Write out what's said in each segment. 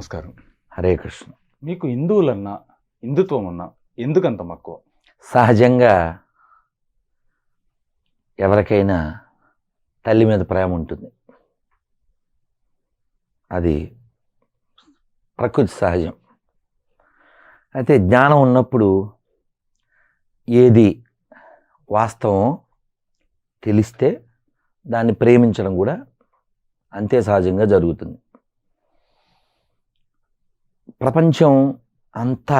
నమస్కారం. హరే కృష్ణ. మీకు హిందువులన్నా హిందుత్వం అన్నా ఎందుకంత మక్కువ? సహజంగా ఎవరికైనా తల్లి మీద ప్రేమ ఉంటుంది. అది ప్రకృతి సహజం. అయితే జ్ఞానం ఉన్నప్పుడు ఏది వాస్తవం తెలిస్తే దాన్ని ప్రేమించడం కూడా అంతే సహజంగా జరుగుతుంది. ప్రపంచం అంతా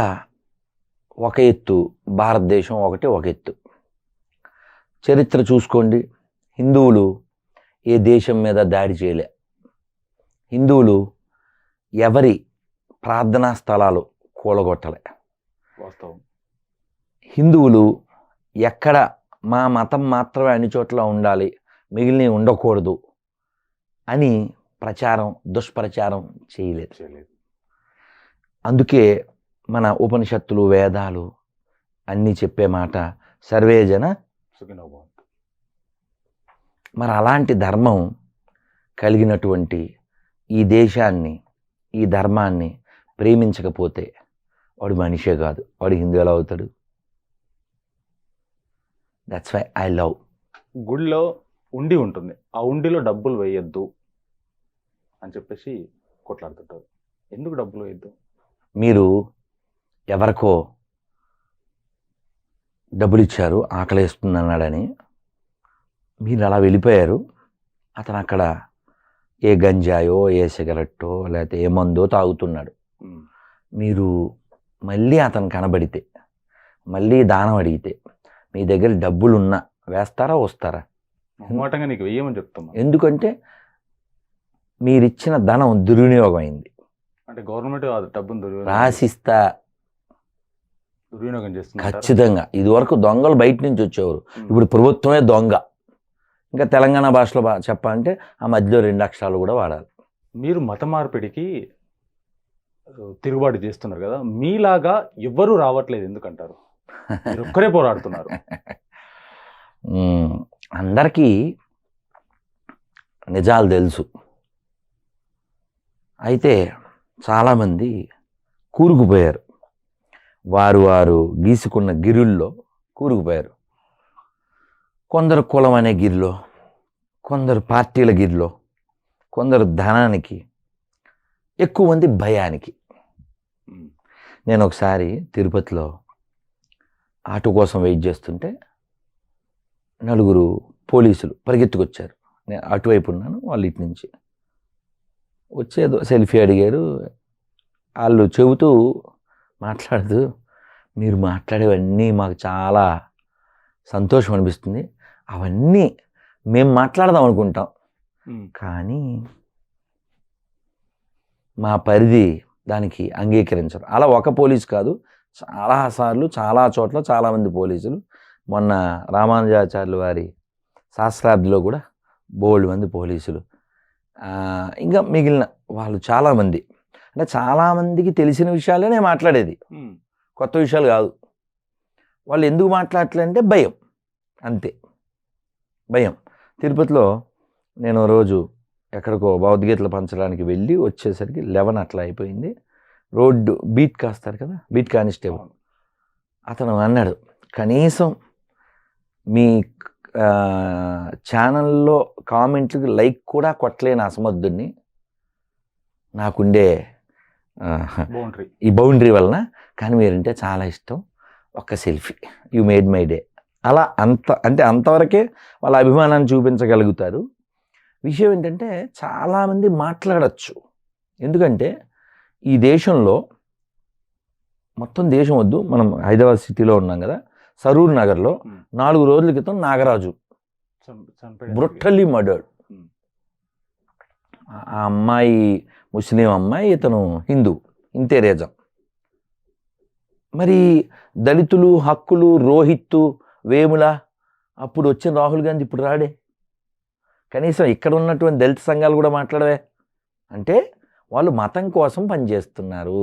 ఒక ఎత్తు, భారతదేశం ఒక ఎత్తు. చరిత్ర చూసుకోండి, హిందువులు ఏ దేశం మీద దాడి చేయలే. హిందువులు ఎవరి ప్రార్థనా స్థలాలు కూలగొట్టలే. వాస్తవం. హిందువులు ఎక్కడ మా మతం మాత్రమే అన్ని చోట్ల ఉండాలి, మిగిలినవి ఉండకూడదు అని దుష్ప్రచారం చేయలేదు. అందుకే మన ఉపనిషత్తులు, వేదాలు అన్నీ చెప్పే మాట సర్వేజన సుఖినో భవంతు. మరి అలాంటి ధర్మం కలిగినటువంటి ఈ దేశాన్ని, ఈ ధర్మాన్ని ప్రేమించకపోతే వాడు మనిషే కాదు. వాడు హిందూ ఎలా అవుతాడు? That's why I love. గుడిలో ఉండి ఉంటుంది, ఆ ఉండిలో డబ్బులు వేయొద్దు అని చెప్పేసి కొట్లాడుతుంటారు. ఎందుకు డబ్బులు వేయద్దు? మీరు ఎవరికో డబ్బులు ఇచ్చారు, ఆకలేస్తుంది అన్నాడని మీరు అలా వెళ్ళిపోయారు. అతను అక్కడ ఏ గంజాయో, ఏ సిగరెట్టో, లేకపోతే ఏ మందో తాగుతున్నాడు. మీరు మళ్ళీ అతను కనబడితే, మళ్ళీ దానం అడిగితే, మీ దగ్గర డబ్బులున్నా వేస్తారా, వస్తారా? మొహమాటంగా నీకు వెయ్యమని చెప్తాం. ఎందుకంటే మీరిచ్చిన ధనం దుర్వినియోగం అయింది. అంటే గవర్నమెంట్ డబ్బును రాసిస్తా దుర్వినియోగం చేస్తుంది ఖచ్చితంగా. ఇదివరకు దొంగలు బయట నుంచి వచ్చేవారు, ఇప్పుడు ప్రభుత్వమే దొంగ. ఇంకా తెలంగాణ భాషలో చెప్పాలంటే ఆ మధ్యలో 2 అక్షరాలు కూడా వాడాలి. మీరు మత మార్పిడికి తిరుగుబాటు చేస్తున్నారు కదా, మీలాగా ఎవ్వరూ రావట్లేదు ఎందుకంటారు? మీరు ఒక్కరే పోరాడుతున్నారు. అందరికీ నిజాలు తెలుసు. అయితే చాలామంది కూరుకుపోయారు, వారు గీసుకున్న గిరుల్లో కూరుకుపోయారు. కొందరు కులం అనే గిరిలో, కొందరు పార్టీల గిరిలో, కొందరు ధనానికి, ఎక్కువ మంది భయానికి. నేను ఒకసారి తిరుపతిలో ఆటో కోసం వెయిట్ చేస్తుంటే 4 పోలీసులు పరిగెత్తుకొచ్చారు. నేను అటువైపు ఉన్నాను, వాళ్ళు ఇటు నుంచి వచ్చేదో సెల్ఫీ అడిగారు. వాళ్ళు చెబుతూ మాట్లాడుతూ, మీరు మాట్లాడేవన్నీ మాకు చాలా సంతోషం అనిపిస్తుంది, అవన్నీ మేము మాట్లాడదాం అనుకుంటాం, కానీ మా పరిధి దానికి అంగీకరించరు. అలా ఒక పోలీసు కాదు, చాలాసార్లు చాలా చోట్ల చాలామంది పోలీసులు. మొన్న రామానుజాచార్యుల వారి సహస్రాబ్దిలో కూడా బోల్డ్ మంది పోలీసులు, ఇంకా మిగిలిన వాళ్ళు చాలామంది. అంటే చాలామందికి తెలిసిన విషయాలే నేను మాట్లాడేది, కొత్త విషయాలు కాదు. వాళ్ళు ఎందుకు మాట్లాడట్లేదంటే భయం, అంతే, భయం. తిరుపతిలో నేను రోజు ఎక్కడికో భగవద్గీతలు పంచడానికి వెళ్ళి వచ్చేసరికి 11 అట్లా అయిపోయింది. రోడ్డు బీట్ కాస్తారు కదా, బీట్ కానిస్టేబుల్ అతను అన్నాడు, కనీసం మీ ఛానల్లో కామెంట్లకు లైక్ కూడా కొట్టలేని అసమర్థుడిని, నాకుండే ఈ బౌండరీ వలన, కానీ మీరంటే చాలా ఇష్టం, ఒక్క selfie, you made my day. అలా అంతవరకే వాళ్ళ అభిమానాన్ని చూపించగలుగుతారు. విషయం ఏంటంటే చాలామంది మాట్లాడచ్చు. ఎందుకంటే ఈ దేశంలో మొత్తం దేశం వద్దు, మనం హైదరాబాద్ సిటీలో ఉన్నాం కదా, సరూర్ నగర్లో 4 రోజుల క్రితం నాగరాజు బ్రుటల్లీ మర్డర్డ్. ఆ అమ్మాయి ముస్లిం అమ్మాయి, ఇతను హిందూ, ఇంతే రీజన్. మరి దళితులు హక్కులు, రోహిత్తు, వేముల, అప్పుడు వచ్చిన రాహుల్ గాంధీ ఇప్పుడు రాడే. కనీసం ఇక్కడ ఉన్నటువంటి దళిత సంఘాలు కూడా మాట్లాడవే. అంటే వాళ్ళు మతం కోసం పనిచేస్తున్నారు,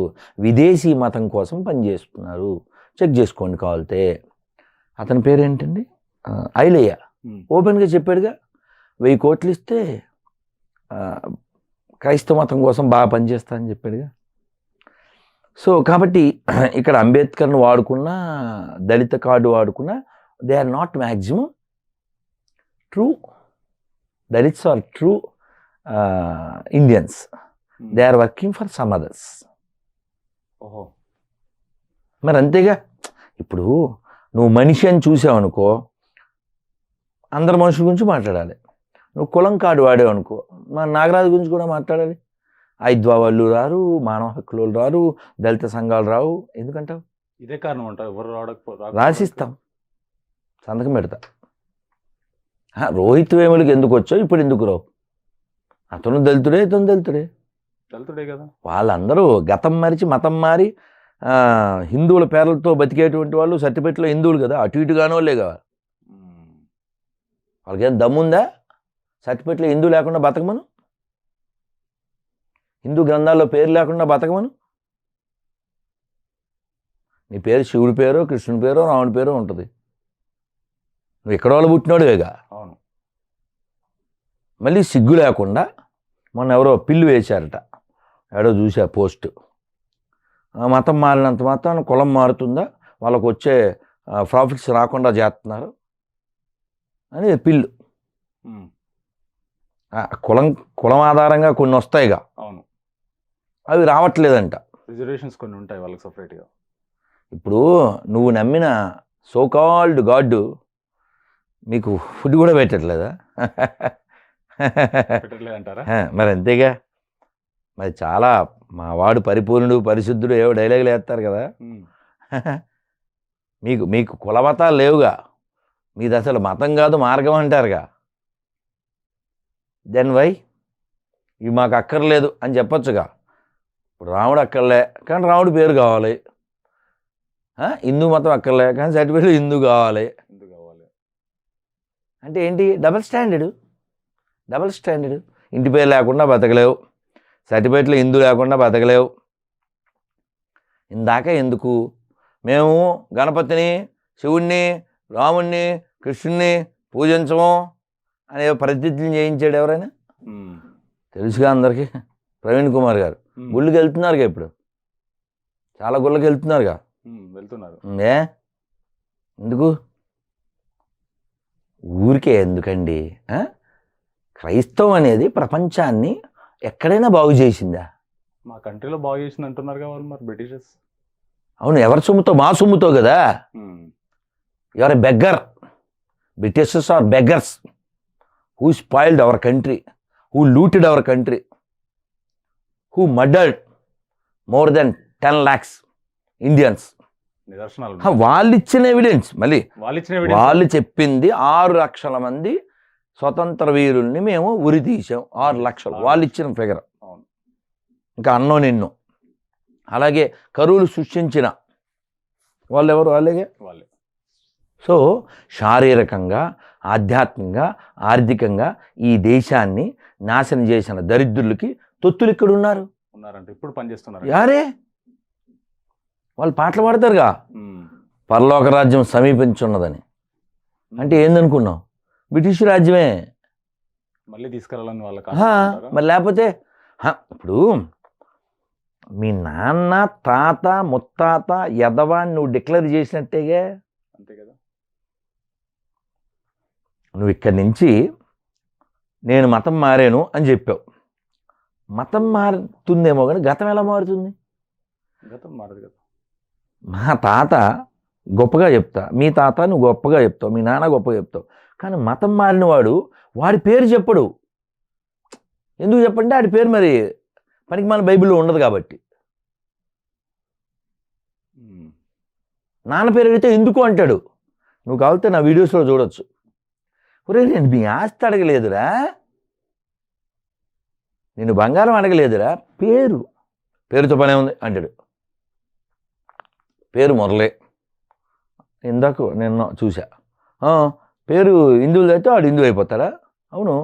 విదేశీ మతం కోసం పనిచేస్తున్నారు. చెక్ చేసుకోండి కావాలితే. అతని పేరేంటండి, ఐలయ్య, ఓపెన్గా చెప్పాడుగా, 1000 కోట్లు ఇస్తే క్రైస్తవ మతం కోసం బాగా పనిచేస్తా అని చెప్పాడుగా. సో కాబట్టి ఇక్కడ అంబేద్కర్ను వాడుకున్నా, దళిత కార్డు వాడుకున్నా, they are not maximum true Dalits are true Indians. They are working for some others. ఓహో. మరి అంతేగా. ఇప్పుడు నువ్వు మనిషి అని చూసావనుకో, అందరి మనుషుల గురించి మాట్లాడాలి. నువ్వు కులం కార్డు వాడావు అనుకో, మా నాగరాజు గురించి కూడా మాట్లాడాలి. ఐద్వా వాళ్ళు రారు, మానవ హక్కులు రారు, దళిత సంఘాలు రావు. ఎందుకంటావు? ఇదే కారణం అంటారు. ఎవరు రాసిస్తాం, సంతకం పెడతా. రోహిత్ వేములకి ఎందుకు వచ్చావు, ఇప్పుడు ఎందుకు రావు? అతను దళితుడే, ఇతను దళితుడే. దళితుడే కదా. వాళ్ళందరూ గతం మరిచి మతం మారి హిందువుల పేర్లతో బతికేటువంటి వాళ్ళు సర్టిఫికెట్లో హిందువులు కదా, అటు ఇటుగానో లేగా. వాళ్ళకేం దమ్ముందా సర్టిఫికెట్లో హిందూ లేకుండా బతకమను? హిందూ గ్రంథాల్లో పేరు లేకుండా బతకమను? నీ పేరు శివుడి పేరో, కృష్ణుడి పేరో, రాముడి పేరో ఉంటుంది. నువ్వు ఎక్కడ వాళ్ళు పుట్టినోడువేగా. అవును. మళ్ళీ సిగ్గు లేకుండా మొన్న ఎవరో పిల్లు వేశారట, ఏడో చూసా పోస్ట్. మతం మారినంత మాత్రం కులం మారుతుందా, వాళ్ళకు వచ్చే ప్రాఫిట్స్ రాకుండా చేస్తున్నారు అని పిల్లు. కులం ఆధారంగా కొన్ని వస్తాయిగా, అవును, అవి రావట్లేదంట. రిజర్వేషన్స్ కొన్ని ఉంటాయి వాళ్ళకి సపరేట్గా. ఇప్పుడు నువ్వు నమ్మిన సోకాల్డ్ గాడ్ మీకు ఫుడ్ కూడా పెట్టట్లేదా? అంటారా? మరి అంతేగా. మరి చాలా మా వాడు పరిపూర్ణుడు పరిశుద్ధుడు ఏవో డైలాగులు వేస్తారు కదా. మీకు కులమతాలు లేవుగా, మీది అసలు మతం కాదు మార్గం అంటారుగా. దెన్ వై ఇవి మాకు అక్కర్లేదు అని చెప్పొచ్చుగా. ఇప్పుడు రాముడు అక్కర్లే కానీ రాముడి పేరు కావాలి, హిందూ మతం అక్కర్లే కానీ సర్టిఫికెట్ హిందూ కావాలి. అంటే ఏంటి? Double standard. ఇంటి పేరు లేకుండా బతకలేవు, సర్టిఫికెట్లు హిందూ లేకుండా బతకలేవు. ఇందాక ఎందుకు మేము గణపతిని, శివుణ్ణి, రాముణ్ణి, కృష్ణుణ్ణి పూజించము అనే ప్రతిజ్ఞ చేయించాడు ఎవరైనా? తెలుసుగా అందరికీ. ప్రవీణ్ కుమార్ గారు గుళ్ళకి వెళ్తున్నారుగా, ఇప్పుడు చాలా గుళ్ళకి వెళ్తున్నారుగా. ఎందుకు? ఊరికే ఎందుకండి? క్రైస్తవం అనేది ప్రపంచాన్ని ఎక్కడైనా బాగు చేసిందా? మా కంట్రీలో బాగు చేసింది అంటున్నారు వాళ్ళు, మరి బ్రిటిషర్స్. అవును, ఎవరి సొమ్ముతో? మా సొమ్ముతో కదా. ఎవరు beggar? Britishers are beggars who spoiled our country, who looted our country, who murdered more than 10 lakhs Indians. వాళ్ళు ఇచ్చిన ఎవిడెన్స్, మళ్ళీ వాళ్ళు చెప్పింది 6 లక్షల మంది స్వతంత్ర వీరుల్ని మేము ఉరి తీసాం. 6 లక్షలు వాళ్ళు ఇచ్చిన ఫిగర్. ఇంకా అన్నో నిన్నో. అలాగే కరువులు సృష్టించిన వాళ్ళు ఎవరు? వాళ్ళే. సో శారీరకంగా, ఆధ్యాత్మికంగా, ఆర్థికంగా ఈ దేశాన్ని నాశనం చేసిన దరిద్రులకి తొత్తులు ఇక్కడ ఉన్నారంటే ఇప్పుడు పనిచేస్తున్నారు. యారే వాళ్ళు పాటలు పాడతారుగా, పరలోక రాజ్యం సమీపించున్నదని. అంటే ఏందనుకున్నావు? బ్రిటిష్ రాజ్యమే మళ్ళీ తీసుకురావాలని వాళ్ళకి. మరి లేకపోతే ఇప్పుడు మీ నాన్న, తాత, ముత్తాత, యదవ నువ్వు డిక్లేర్ చేసినట్టేగా. అంతే కదా. నువ్వు ఇక్కడి నుంచి నేను మతం మారాను అని చెప్పావు. మతం మారుతుందేమో కానీ గతం ఎలా మారుతుంది? గతం మారదు కదా. మా తాత గొప్పగా చెప్తా, మీ తాత నువ్వు గొప్పగా చెప్తావు, మీ నాన్న గొప్పగా చెప్తావు. కానీ మతం మారిన వాడి పేరు చెప్పడు. ఎందుకు చెప్పంటే ఆడి పేరు మరి పనికి మన బైబిల్లో ఉండదు కాబట్టి. నాన్న పేరు అడిగితే ఎందుకు అంటాడు. నువ్వు కావాలితే నా వీడియోస్లో చూడొచ్చు. ఒరే నేను మీ ఆస్తి అడగలేదురా, నేను బంగారం అడగలేదురా, పేరుతో పనే ఉంది అంటాడు. పేరు మురళే. ఇందాక నిన్న చూసా. పేరు హిందువులు అయితే వాడు హిందువు అయిపోతారా? అవును,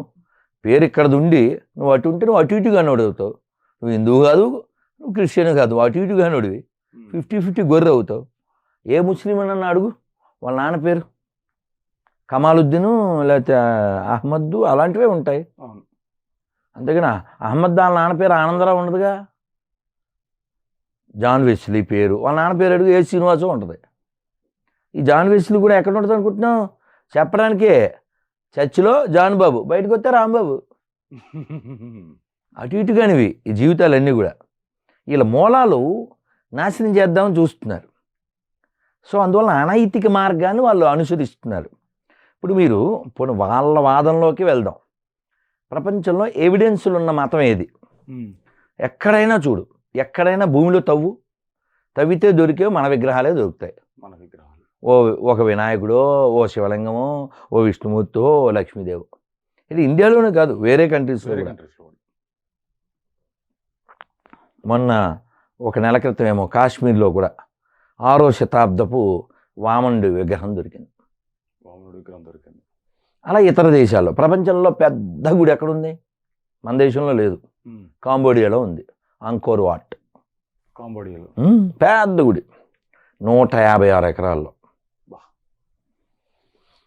పేరు ఇక్కడది ఉండి నువ్వు అటు ఉంటే నువ్వు అటు ఇటుగానే అవుతావు. నువ్వు హిందువు కాదు, నువ్వు క్రిస్టియన్ కాదు, అటు ఇటుగానే అడివి 50-50 గొర్రె అవుతావు. ఏ ముస్లిం అన్న అడుగు, వాళ్ళ నాన్న పేరు కమాలుద్దీను లేకపోతే అహ్మద్దు అలాంటివే ఉంటాయి. అంతేగాని అహ్మద్ వాళ్ళ నాన్న పేరు ఆనందరావు ఉండదుగా. జాన్ వెస్లీ పేరు, వాళ్ళ నాన్న పేరు అడుగు ఏ శ్రీనివాసం ఉంటుంది. ఈ జాన్ వెస్లీ కూడా ఎక్కడ ఉంటుంది అనుకుంటున్నాం? చెప్పడానికే చర్చిలో జాన్ బాబు, బయటకు వస్తే రాంబాబు. అటు ఇటుగానివి ఈ జీవితాలన్నీ కూడా. వీళ్ళ మూలాలు నాశనం చేద్దామని చూస్తున్నారు. సో అందువల్ల అనైతిక మార్గాన్ని వాళ్ళు అనుసరిస్తున్నారు. ఇప్పుడు మీరు వాళ్ళ వాదనలోకి వెళ్దాం. ప్రపంచంలో ఎవిడెన్సులు ఉన్న మతం ఏది? ఎక్కడైనా చూడు, ఎక్కడైనా భూమిలో తవ్వితే దొరికే మన విగ్రహాలే దొరుకుతాయి. మన విగ్రహాలు ఒక వినాయకుడో, ఓ శివలింగమో, ఓ విష్ణుమూర్తో, ఓ లక్ష్మీదేవో. ఇది ఇండియాలోనే కాదు, వేరే కంట్రీస్లో కూడా. మొన్న ఒక నెల క్రితం ఏమో కాశ్మీర్లో కూడా 6వ శతాబ్దపు వామనుడి విగ్రహం దొరికింది. అలా ఇతర దేశాల్లో, ప్రపంచంలో పెద్ద గుడి ఎక్కడుంది? మన దేశంలో లేదు, కాంబోడియాలో ఉంది, అంకోర్ వాట్. కాంబోడియాలో పెద్ద గుడి, 156 ఎకరాల్లో.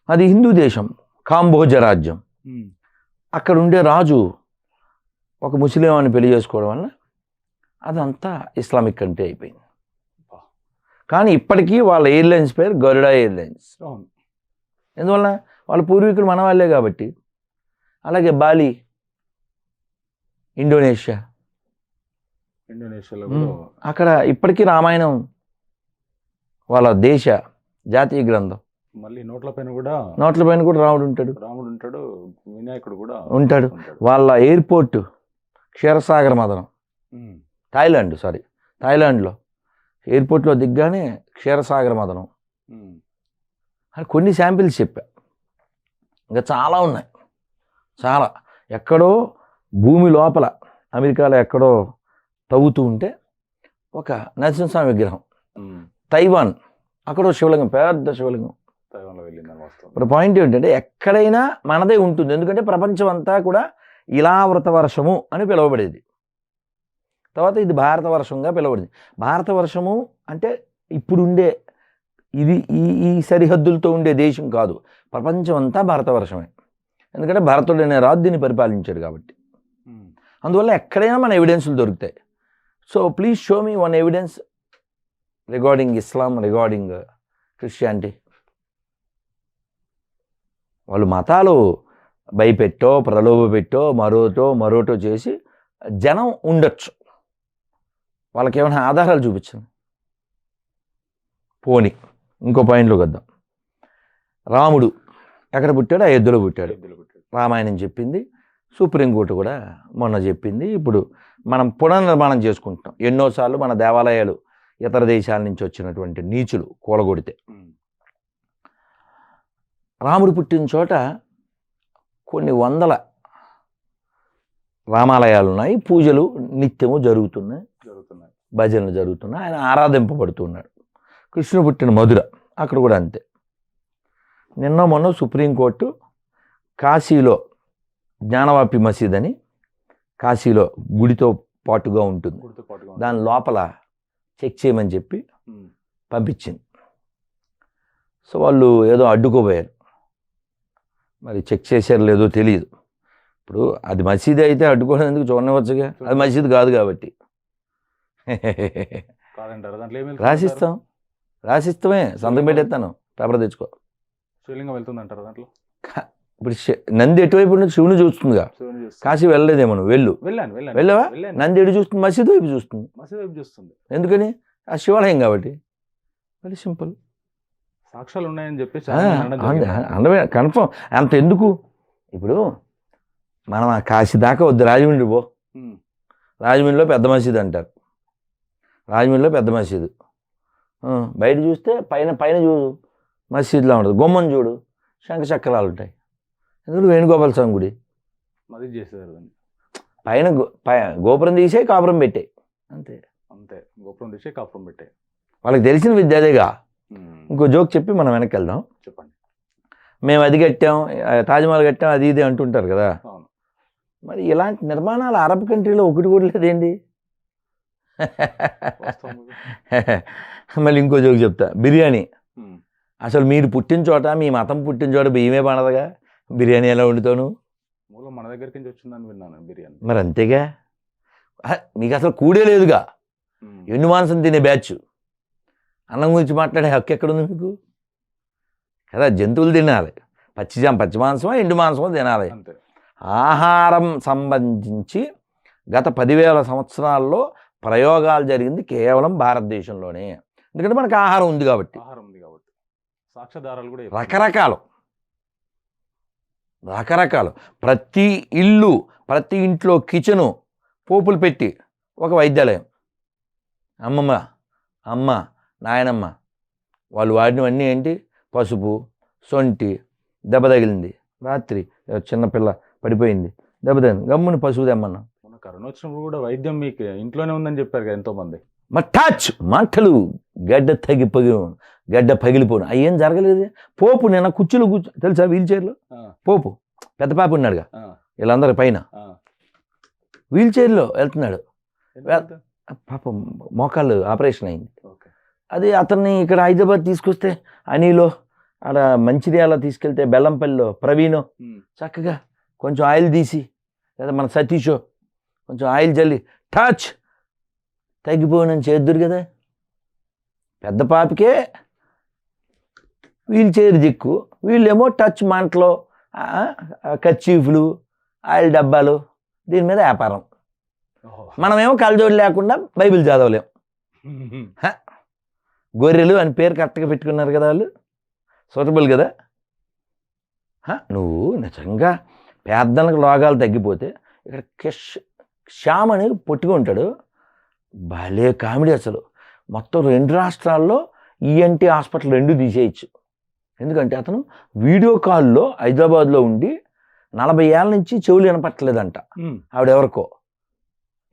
అది హిందూ దేశం, కాంబోజ రాజ్యం. అక్కడ ఉండే రాజు ఒక ముస్లిం అని పెళ్లి చేసుకోవడం వల్ల అదంతా ఇస్లామిక్ కంట్రీ అయిపోయింది. కానీ ఇప్పటికీ వాళ్ళ ఎయిర్లైన్స్ పేరు గరుడా ఎయిర్లైన్స్. ఎందువల్ల? వాళ్ళ పూర్వీకులు మన వాళ్ళే కాబట్టి. అలాగే బాలి, ఇండోనేషియాలో అక్కడ ఇప్పటికీ రామాయణం వాళ్ళ దేశ జాతీయ గ్రంథం. మళ్ళీ నోట్ల పైన కూడా రాముడు ఉంటాడు, వినాయకుడు కూడా ఉంటాడు. వాళ్ళ ఎయిర్పోర్ట్ క్షీరసాగర మదనం, థాయిలాండ్లో ఎయిర్పోర్ట్లో దిగ్గానే క్షీరసాగర మదనం అని కొన్ని శాంపిల్స్ చెప్పా. ఇంకా చాలా ఉన్నాయి, చాలా. ఎక్కడో భూమి లోపల అమెరికాలో ఎక్కడో తవ్వుతూ ఉంటే ఒక నరసింహస్వామి విగ్రహం. తైవాన్ అక్కడో శివలింగం, పెద్ద శివలింగం. ఇప్పుడు పాయింట్ ఏంటంటే ఎక్కడైనా మనదే ఉంటుంది. ఎందుకంటే ప్రపంచం అంతా కూడా ఇలావృత వర్షము అని పిలువబడేది. తర్వాత ఇది భారత వర్షంగా పిలువబడింది. భారత వర్షము అంటే ఇప్పుడుండే ఇది ఈ సరిహద్దులతో ఉండే దేశం కాదు, ప్రపంచం అంతా భారతవర్షమే. ఎందుకంటే భరతుడు అనే రాజు దీన్ని పరిపాలించాడు కాబట్టి. అందువల్ల ఎక్కడైనా మన ఎవిడెన్స్లు దొరుకుతాయి. So please show me one evidence regarding Islam, regarding Christianity. వాళ్ళు మతాలు భయపెట్టో, ప్రలోభ పెట్టో, మరోటో చేసి జనం ఉండొచ్చు. వాళ్ళకి ఏమైనా ఆధారాలు చూపించండి. పోనీ ఇంకో పాయింట్లోకి వద్దాం. రాముడు ఎక్కడ పుట్టాడు? అయోధ్యలో పుట్టాడు. రామాయణం చెప్పింది, సుప్రీంకోర్టు కూడా మొన్న చెప్పింది. ఇప్పుడు మనం పునర్నిర్మాణం చేసుకుంటున్నాం. ఎన్నోసార్లు మన దేవాలయాలు ఇతర దేశాల నుంచి వచ్చినటువంటి నీచులు కూలగొడితే. రాముడు పుట్టిన చోట కొన్ని వందల రామాలయాలు ఉన్నాయి, పూజలు నిత్యము జరుగుతున్నాయి, భజనలు జరుగుతున్నాయి, ఆయన ఆరాధింపబడుతున్నాడు. కృష్ణుడు పుట్టిన మధుర, అక్కడ కూడా అంతే. నిన్న మొన్న సుప్రీంకోర్టు కాశీలో జ్ఞానవాపి మసీద్ అని కాశీలో గుడితో పాటుగా ఉంటుంది, దాని లోపల చెక్ చేయమని చెప్పి పంపించింది. సో వాళ్ళు ఏదో అడ్డుకోబోయారు, మరి చెక్ చేశారు లేదో తెలియదు. ఇప్పుడు అది మసీదు అయితే అడ్డుకోవడం ఎందుకు? చూడనివ్వచ్చుగా, అది మసీదు కాదు కాబట్టి. రాసిస్తామే, సంతకం పెట్టేస్తాను, పేపర్ తెచ్చుకో. శివలింగం వెళ్తుందంటారు దాంట్లో. ఇప్పుడు నంది ఎటువైపు ఉన్నది? శివుని చూస్తుందిగా. కాశీ వెళ్ళలేదేమో నువ్వు? వెళ్ళావా? నంది ఎటు చూస్తుంది? మసీదు వైపు చూస్తుంది. ఎందుకని? ఆ శివాలయం కాబట్టి. Very simple. సాక్ష్యాలు ఉన్నాయని చెప్పేసి అందమే కన్ఫర్మ్. అంత ఎందుకు? ఇప్పుడు మనం ఆ కాశీ దాకా వద్దు, రాజమండ్రి పో. రాజమండ్రిలో పెద్ద మసీదు అంటారు, రాజమండ్రిలో పెద్ద మసీదు. బయట చూస్తే పైన చూడు మసీదులా ఉంటుంది, గుమ్మం చూడు శంఖ చక్రాలు ఉంటాయి. ఎందుకంటే వేణుగోపాల స్వామి గుడి మసీదు చేసేదారు. పైన గోపురం తీసే కాపురం పెట్టాయి, అంతే. గోపురం తీసే కాపురం పెట్టాయి. వాళ్ళకి తెలిసిన విద్య అదేగా. ఇంకో జోక్ చెప్పి మనం వెనక్కి వెళ్దాం. చెప్పండి. మేము అది కట్టాం, తాజ్మహల్ కట్టాం, అది ఇది అంటుంటారు కదా. మరి ఇలాంటి నిర్మాణాలు అరబ్ కంట్రీలో ఒకటి కూడా లేదేంటి? మళ్ళీ ఇంకో జోక్ చెప్తా. బిర్యానీ అసలు మీరు పుట్టిన చోట, మీ మతం పుట్టిన చోట బియ్యమే పండదుగా, బిర్యానీ ఎలా వండుతాను? మూలం మన దగ్గరికి వచ్చిందని విన్నాను బిర్యానీ. మరి అంతేగా, మీకు అసలు కూడే లేదుగా. ఎండు మాంసం తినే బ్యాచ్. అన్నం గురించి మాట్లాడే హక్కు ఎక్కడుంది మీకు కదా? జంతువులు తినాలి, పచ్చి మాంసమో ఎండు మాంసమో తినాలి. అంతే. ఆహారం సంబంధించి గత 10,000 సంవత్సరాల్లో ప్రయోగాలు జరిగింది కేవలం భారతదేశంలోనే. ఎందుకంటే మనకు ఆహారం ఉంది కాబట్టి. సాక్ష్యాధారాలు కూడా రకరకాలు ప్రతి ఇల్లు, ప్రతి ఇంట్లో కిచెను పోపులు పెట్టి ఒక వైద్యాలయం. అమ్మ నాయనమ్మ వాళ్ళు వాడినవన్నీ ఏంటి? పసుపు, సొంటి, దెబ్బ తగిలింది, రాత్రి చిన్నపిల్ల పడిపోయింది, దెబ్బ తగిలింది, గమ్ముని పసుపు తెమ్మన్నా. కరోనా వచ్చినప్పుడు కూడా వైద్యం మీకు ఇంట్లోనే ఉందని చెప్పారు కదా ఎంతోమంది. మంటలు, గడ్డ పగిలిపోను, అవి ఏం జరగలేదు. పోపు నిన్న కుర్చీలో తెలుసా? వీల్ చైర్లో పోపు పెద్ద పాప ఉన్నాడుగా, వీళ్ళందరి పైన వీల్ చైర్లో వెళ్తున్నాడు. పాపం మోకాళ్ళు ఆపరేషన్ అయింది. అది అతన్ని ఇక్కడ హైదరాబాద్ తీసుకొస్తే అనిలో, ఆడ మంచిర్యాల తీసుకెళ్తే బెల్లంపల్లిలో ప్రవీణో చక్కగా కొంచెం ఆయిల్ తీసి, లేదా మన సతీషో కొంచెం ఆయిల్ చల్లి తగ్గిపోయినని చేద్దురు కదా. పెద్ద పాపకే వీల్ చైర్ దిక్కు, వీళ్ళేమో టచ్ మంటలో కర్చీఫ్లు, ఆయిల్ డబ్బాలు, దీని మీద వ్యాపారం. మనమేమో కళ్ళజోడు లేకుండా బైబిల్ చదవలేం. గొర్రెలు అని పేరు కరెక్ట్గా పెట్టుకున్నారు కదా వాళ్ళు, సూటబుల్ కదా. నువ్వు నిజంగా పేదలకు రోగాలు తగ్గిపోతే ఇక్కడ శ్యామ్ అని పొట్టుగా ఉంటాడు, భలే కామెడీ అసలు. మొత్తం 2 రాష్ట్రాల్లో ఈఎన్టీ హాస్పిటల్ 2 తీసేయచ్చు. ఎందుకంటే అతను వీడియో కాల్లో హైదరాబాద్లో ఉండి 40 ఏళ్ళ నుంచి చెవులు వినపట్టలేదంట ఆవిడెవరికో.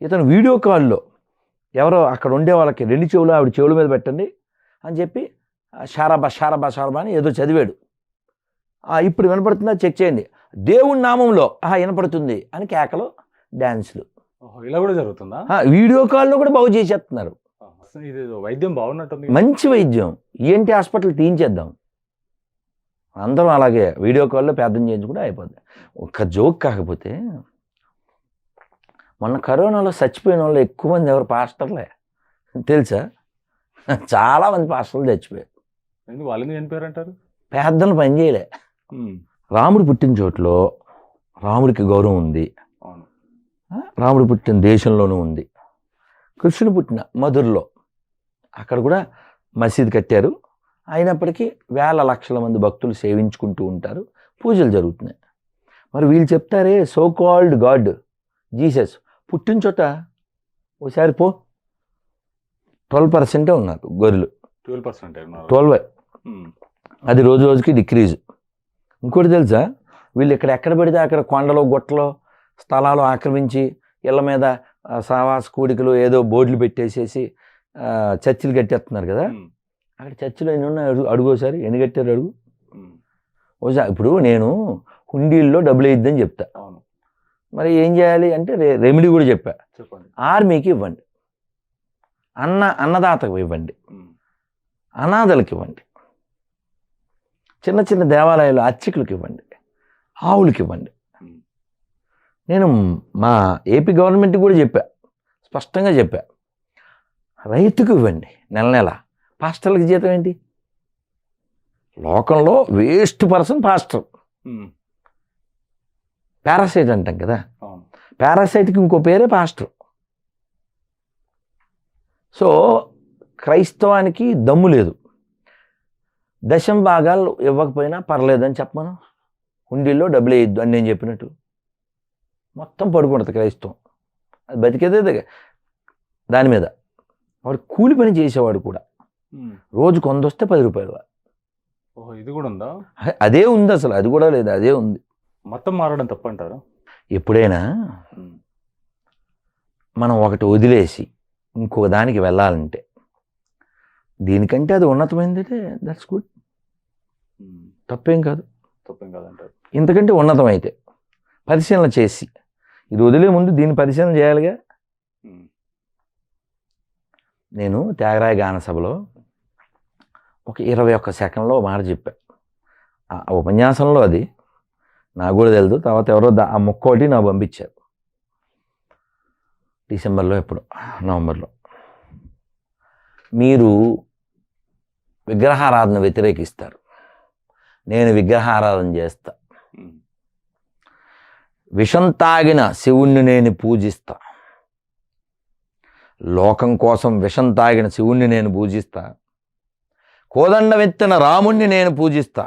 ఇతను వీడియో కాల్లో ఎవరో అక్కడ ఉండే వాళ్ళకి 2 చెవులు ఆవిడ చెవుల మీద పెట్టండి అని చెప్పి షారాబా అని ఏదో చదివాడు. ఇప్పుడు వినపడుతుందా చెక్ చేయండి, దేవుని నామంలో వినపడుతుంది అని కేకలు, డ్యాన్సులు. ఇలా కూడా జరుగుతుందా? వీడియో కాల్లో కూడా బాగు చేసేస్తున్నారు. వైద్యం బాగున్నట్టుంది, మంచి వైద్యం. ఈఎన్టీ హాస్పిటల్ తీయించేద్దాం అందరం, అలాగే వీడియో కాల్లో ప్రార్థన చేయించుకుంటే అయిపోద్ది. ఒక్క జోక్ కాకపోతే, మొన్న కరోనాలో చచ్చిపోయిన వాళ్ళు ఎక్కువ మంది ఎవరు? పాస్టర్లే. తెలుసా? చాలామంది పాస్టర్లు చచ్చిపోయారు. వాళ్ళని చనిపోయారంటారు? ప్రార్థన పని చేయలే. రాముడు పుట్టిన చోట్లో రాముడికి గౌరవం ఉంది, రాముడు పుట్టిన దేశంలోనూ ఉంది. కృష్ణుడు పుట్టిన మధురలో అక్కడ కూడా మసీద్ కట్టారు. అయినప్పటికీ వేల లక్షల మంది భక్తులు సేవించుకుంటూ ఉంటారు, పూజలు జరుగుతున్నాయి. మరి వీళ్ళు చెప్తారే సో కాల్డ్ గాడ్ జీసస్ పుట్టిన చోట ఒకసారి 12% ఉన్నారు గొర్రెలు. 12. అది రోజు రోజుకి డిక్రీజ్. ఇంకోటి తెలుసా? వీళ్ళు ఎక్కడ పెడితే అక్కడ కొండలు, గుట్టలు, స్థలాలు ఆక్రమించి ఇళ్ళ మీద సావాస కూడికలు ఏదో బోర్డులు పెట్టేసేసి చర్చిలు కట్టేస్తున్నారు కదా. అక్కడ చర్చిలో ఎన్ని ఉన్నాయి అడుగోసారి, ఎన్ని కట్టారు అడుగు. ఒకసారి ఇప్పుడు నేను హుండీల్లో డబ్బులు వేయద్దని చెప్తా, మరి ఏం చేయాలి అంటే రెమెడీ కూడా చెప్పా. ఆర్మీకి ఇవ్వండి, అన్నదాతకు ఇవ్వండి, అనాథలకు ఇవ్వండి, చిన్న చిన్న దేవాలయాలు అర్చకులకు ఇవ్వండి, ఆవులకి ఇవ్వండి. నేను మా ఏపీ గవర్నమెంట్కి కూడా చెప్పా, స్పష్టంగా చెప్పా, రైతుకు ఇవ్వండి నెల నెల. పాస్టర్లకు జీతం ఏంటి? లోకంలో వేస్ట్ పర్సన్ పాస్టర్. పారాసైట్ అంటాం కదా, పారాసైట్కి ఇంకో పేరే పాస్టర్. సో క్రైస్తవానికి దమ్ము లేదు. దశం భాగాలు ఇవ్వకపోయినా పర్లేదని చెప్పమను, హుండీల్లో డబ్బులు వేయద్దు అని నేను చెప్పినట్టు. మొత్తం పడుకుంటుంది క్రైస్తవం. అది బతికేదే దాని మీద. వాడు కూలి పని చేసేవాడు కూడా రోజు కొందొస్తే 10 రూపాయలు. ఇది కూడా ఉందా? అదే ఉంది అసలు, అది కూడా లేదు, అదే ఉంది. మొత్తం మారడం తప్పంటారా? ఎప్పుడైనా మనం ఒకటి వదిలేసి ఇంకొక దానికి వెళ్ళాలంటే, దీనికంటే అది ఉన్నతమైందంటే దట్స్ గుడ్, తప్పేం కాదంటారు. ఇంతకంటే ఉన్నతం అయితే పరిశీలన చేసి, ఇది వదిలే ముందు దీన్ని పరిశీలన చేయాలిగా. నేను త్యాగరాయ గాన సభలో ఒక 21 సెకండ్లో మాట చెప్పా. ఆ ఉపన్యాసంలో అది నాకు కూడా తెలియదు. తర్వాత ఎవరో ఆ ముక్కోటి నాకు పంపించారు డిసెంబర్లో, ఎప్పుడు నవంబర్లో. మీరు విగ్రహారాధన వ్యతిరేకిస్తారు, నేను విగ్రహారాధన చేస్తా. విషం తాగిన శివుణ్ణి నేను పూజిస్తా, లోకం కోసం విషం తాగిన శివుణ్ణి నేను పూజిస్తా. కోదండమెత్తిన రాముణ్ణి నేను పూజిస్తా,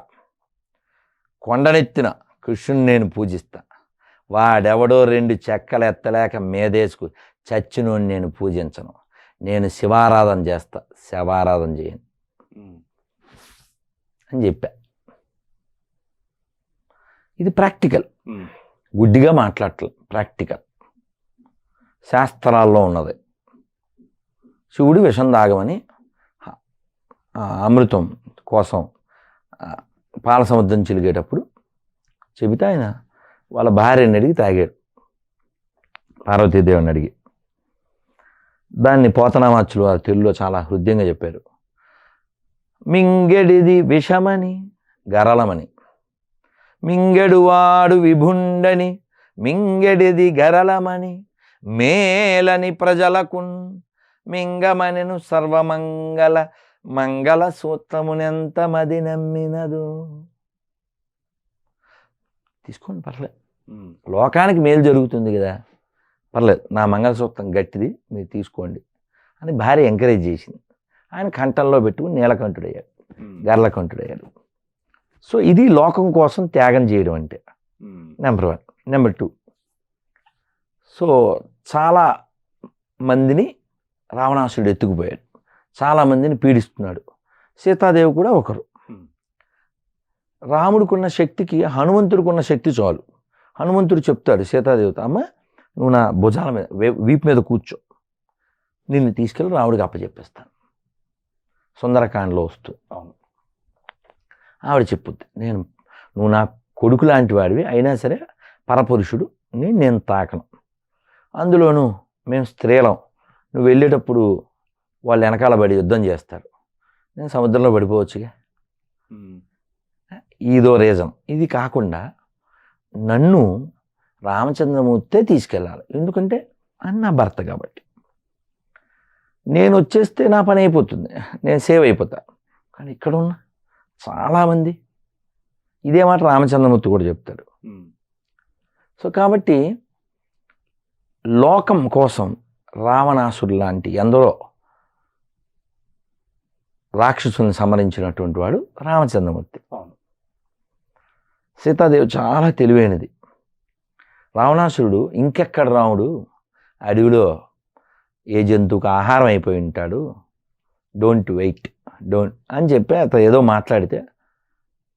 కొండనెత్తిన కృష్ణుని నేను పూజిస్తా. వాడెవడో 2 చెక్కలు ఎత్తలేక మీదేసుకు చచ్చినోని నేను పూజించను. నేను శివారాధన చేస్తా, శవారాధన చేయను అని చెప్పా. ఇది ప్రాక్టికల్, గుడ్డిగా మాట్లాడట్లేదు, ప్రాక్టికల్, శాస్త్రాల్లో ఉన్నది. శివుడు విషం తాగమని అమృతం కోసం పాల సముద్రం చిలిగేటప్పుడు చెబితే ఆయన వాళ్ళ భార్యని అడిగి తాగాడు, పార్వతీదేవిని అడిగి. దాన్ని పోతనామాచులు వారి తెలుగులో చాలా హృదయంగా చెప్పారు. మింగెడిది విషమని గరళమని, మింగెడువాడు విభుండని, మింగెడిది గరళమని, మేలని ప్రజలకున్ మింగమనెను సర్వమంగళ మంగళ సూత్రమునెంత మది నమ్మినదు. తీసుకోండి, పర్లేదు, లోకానికి మేలు జరుగుతుంది కదా, పర్లేదు, నా మంగళసూత్రం గట్టిది, మీరు తీసుకోండి అని భార్య ఎంకరేజ్ చేసింది. ఆయన కంఠంలో పెట్టుకుని నీలకంఠుడయ్యాడు, గర్లకంఠుడయ్యాడు. సో ఇది లోకం కోసం త్యాగం చేయడం అంటే నెంబర్ 1. నెంబర్ 2, సో చాలా మందిని రావణాసురుడు ఎత్తుకుపోయాడు, చాలామందిని పీడిస్తున్నాడు. సీతాదేవి కూడా ఒకరు. రాముడికున్న శక్తికి హనుమంతుడికున్న శక్తి చాలు. హనుమంతుడు చెప్తాడు సీతాదేవితో, అమ్మ నువ్వు నా భుజాల మీద వీపు మీద కూర్చో, నిన్ను తీసుకెళ్ళి రాముడికి అప్పచెప్పేస్తాను. సుందరకాండలో వస్తూ ఆవిడ చెప్పుద్ది, నువ్వు నా కొడుకు లాంటి వాడివి, అయినా సరే పరపురుషుడు నేను తాకను. అందులోనూ మేము స్త్రీలం, నువ్వు వెళ్ళేటప్పుడు వాళ్ళు వెనకాల పడి యుద్ధం చేస్తారు, నేను సముద్రంలో పడిపోవచ్చుగా. ఇదో రీజన్. ఇది కాకుండా నన్ను రామచంద్రమూర్తే తీసుకెళ్ళాలి, ఎందుకంటే నా భర్త కాబట్టి. నేను వచ్చేస్తే నా పని అయిపోతుంది, నేను సేవ్ అయిపోతా. కానీ ఇక్కడ ఉన్న చాలామంది ఇదే మాట రామచంద్రమూర్తి కూడా చెప్తాడు. సో కాబట్టి లోకం కోసం రావణాసుడు లాంటి ఎందరో రాక్షసుల్ని సంహరించినటువంటి వాడు రామచంద్రమూర్తి. సీతాదేవి చాలా తెలివైనది. రావణాసురుడు ఇంకెక్కడ రాముడు, అడవిలో ఏ జంతువుకు ఆహారం అయిపోయి ఉంటాడు, డోంట్ అని చెప్పి అతను ఏదో మాట్లాడితే,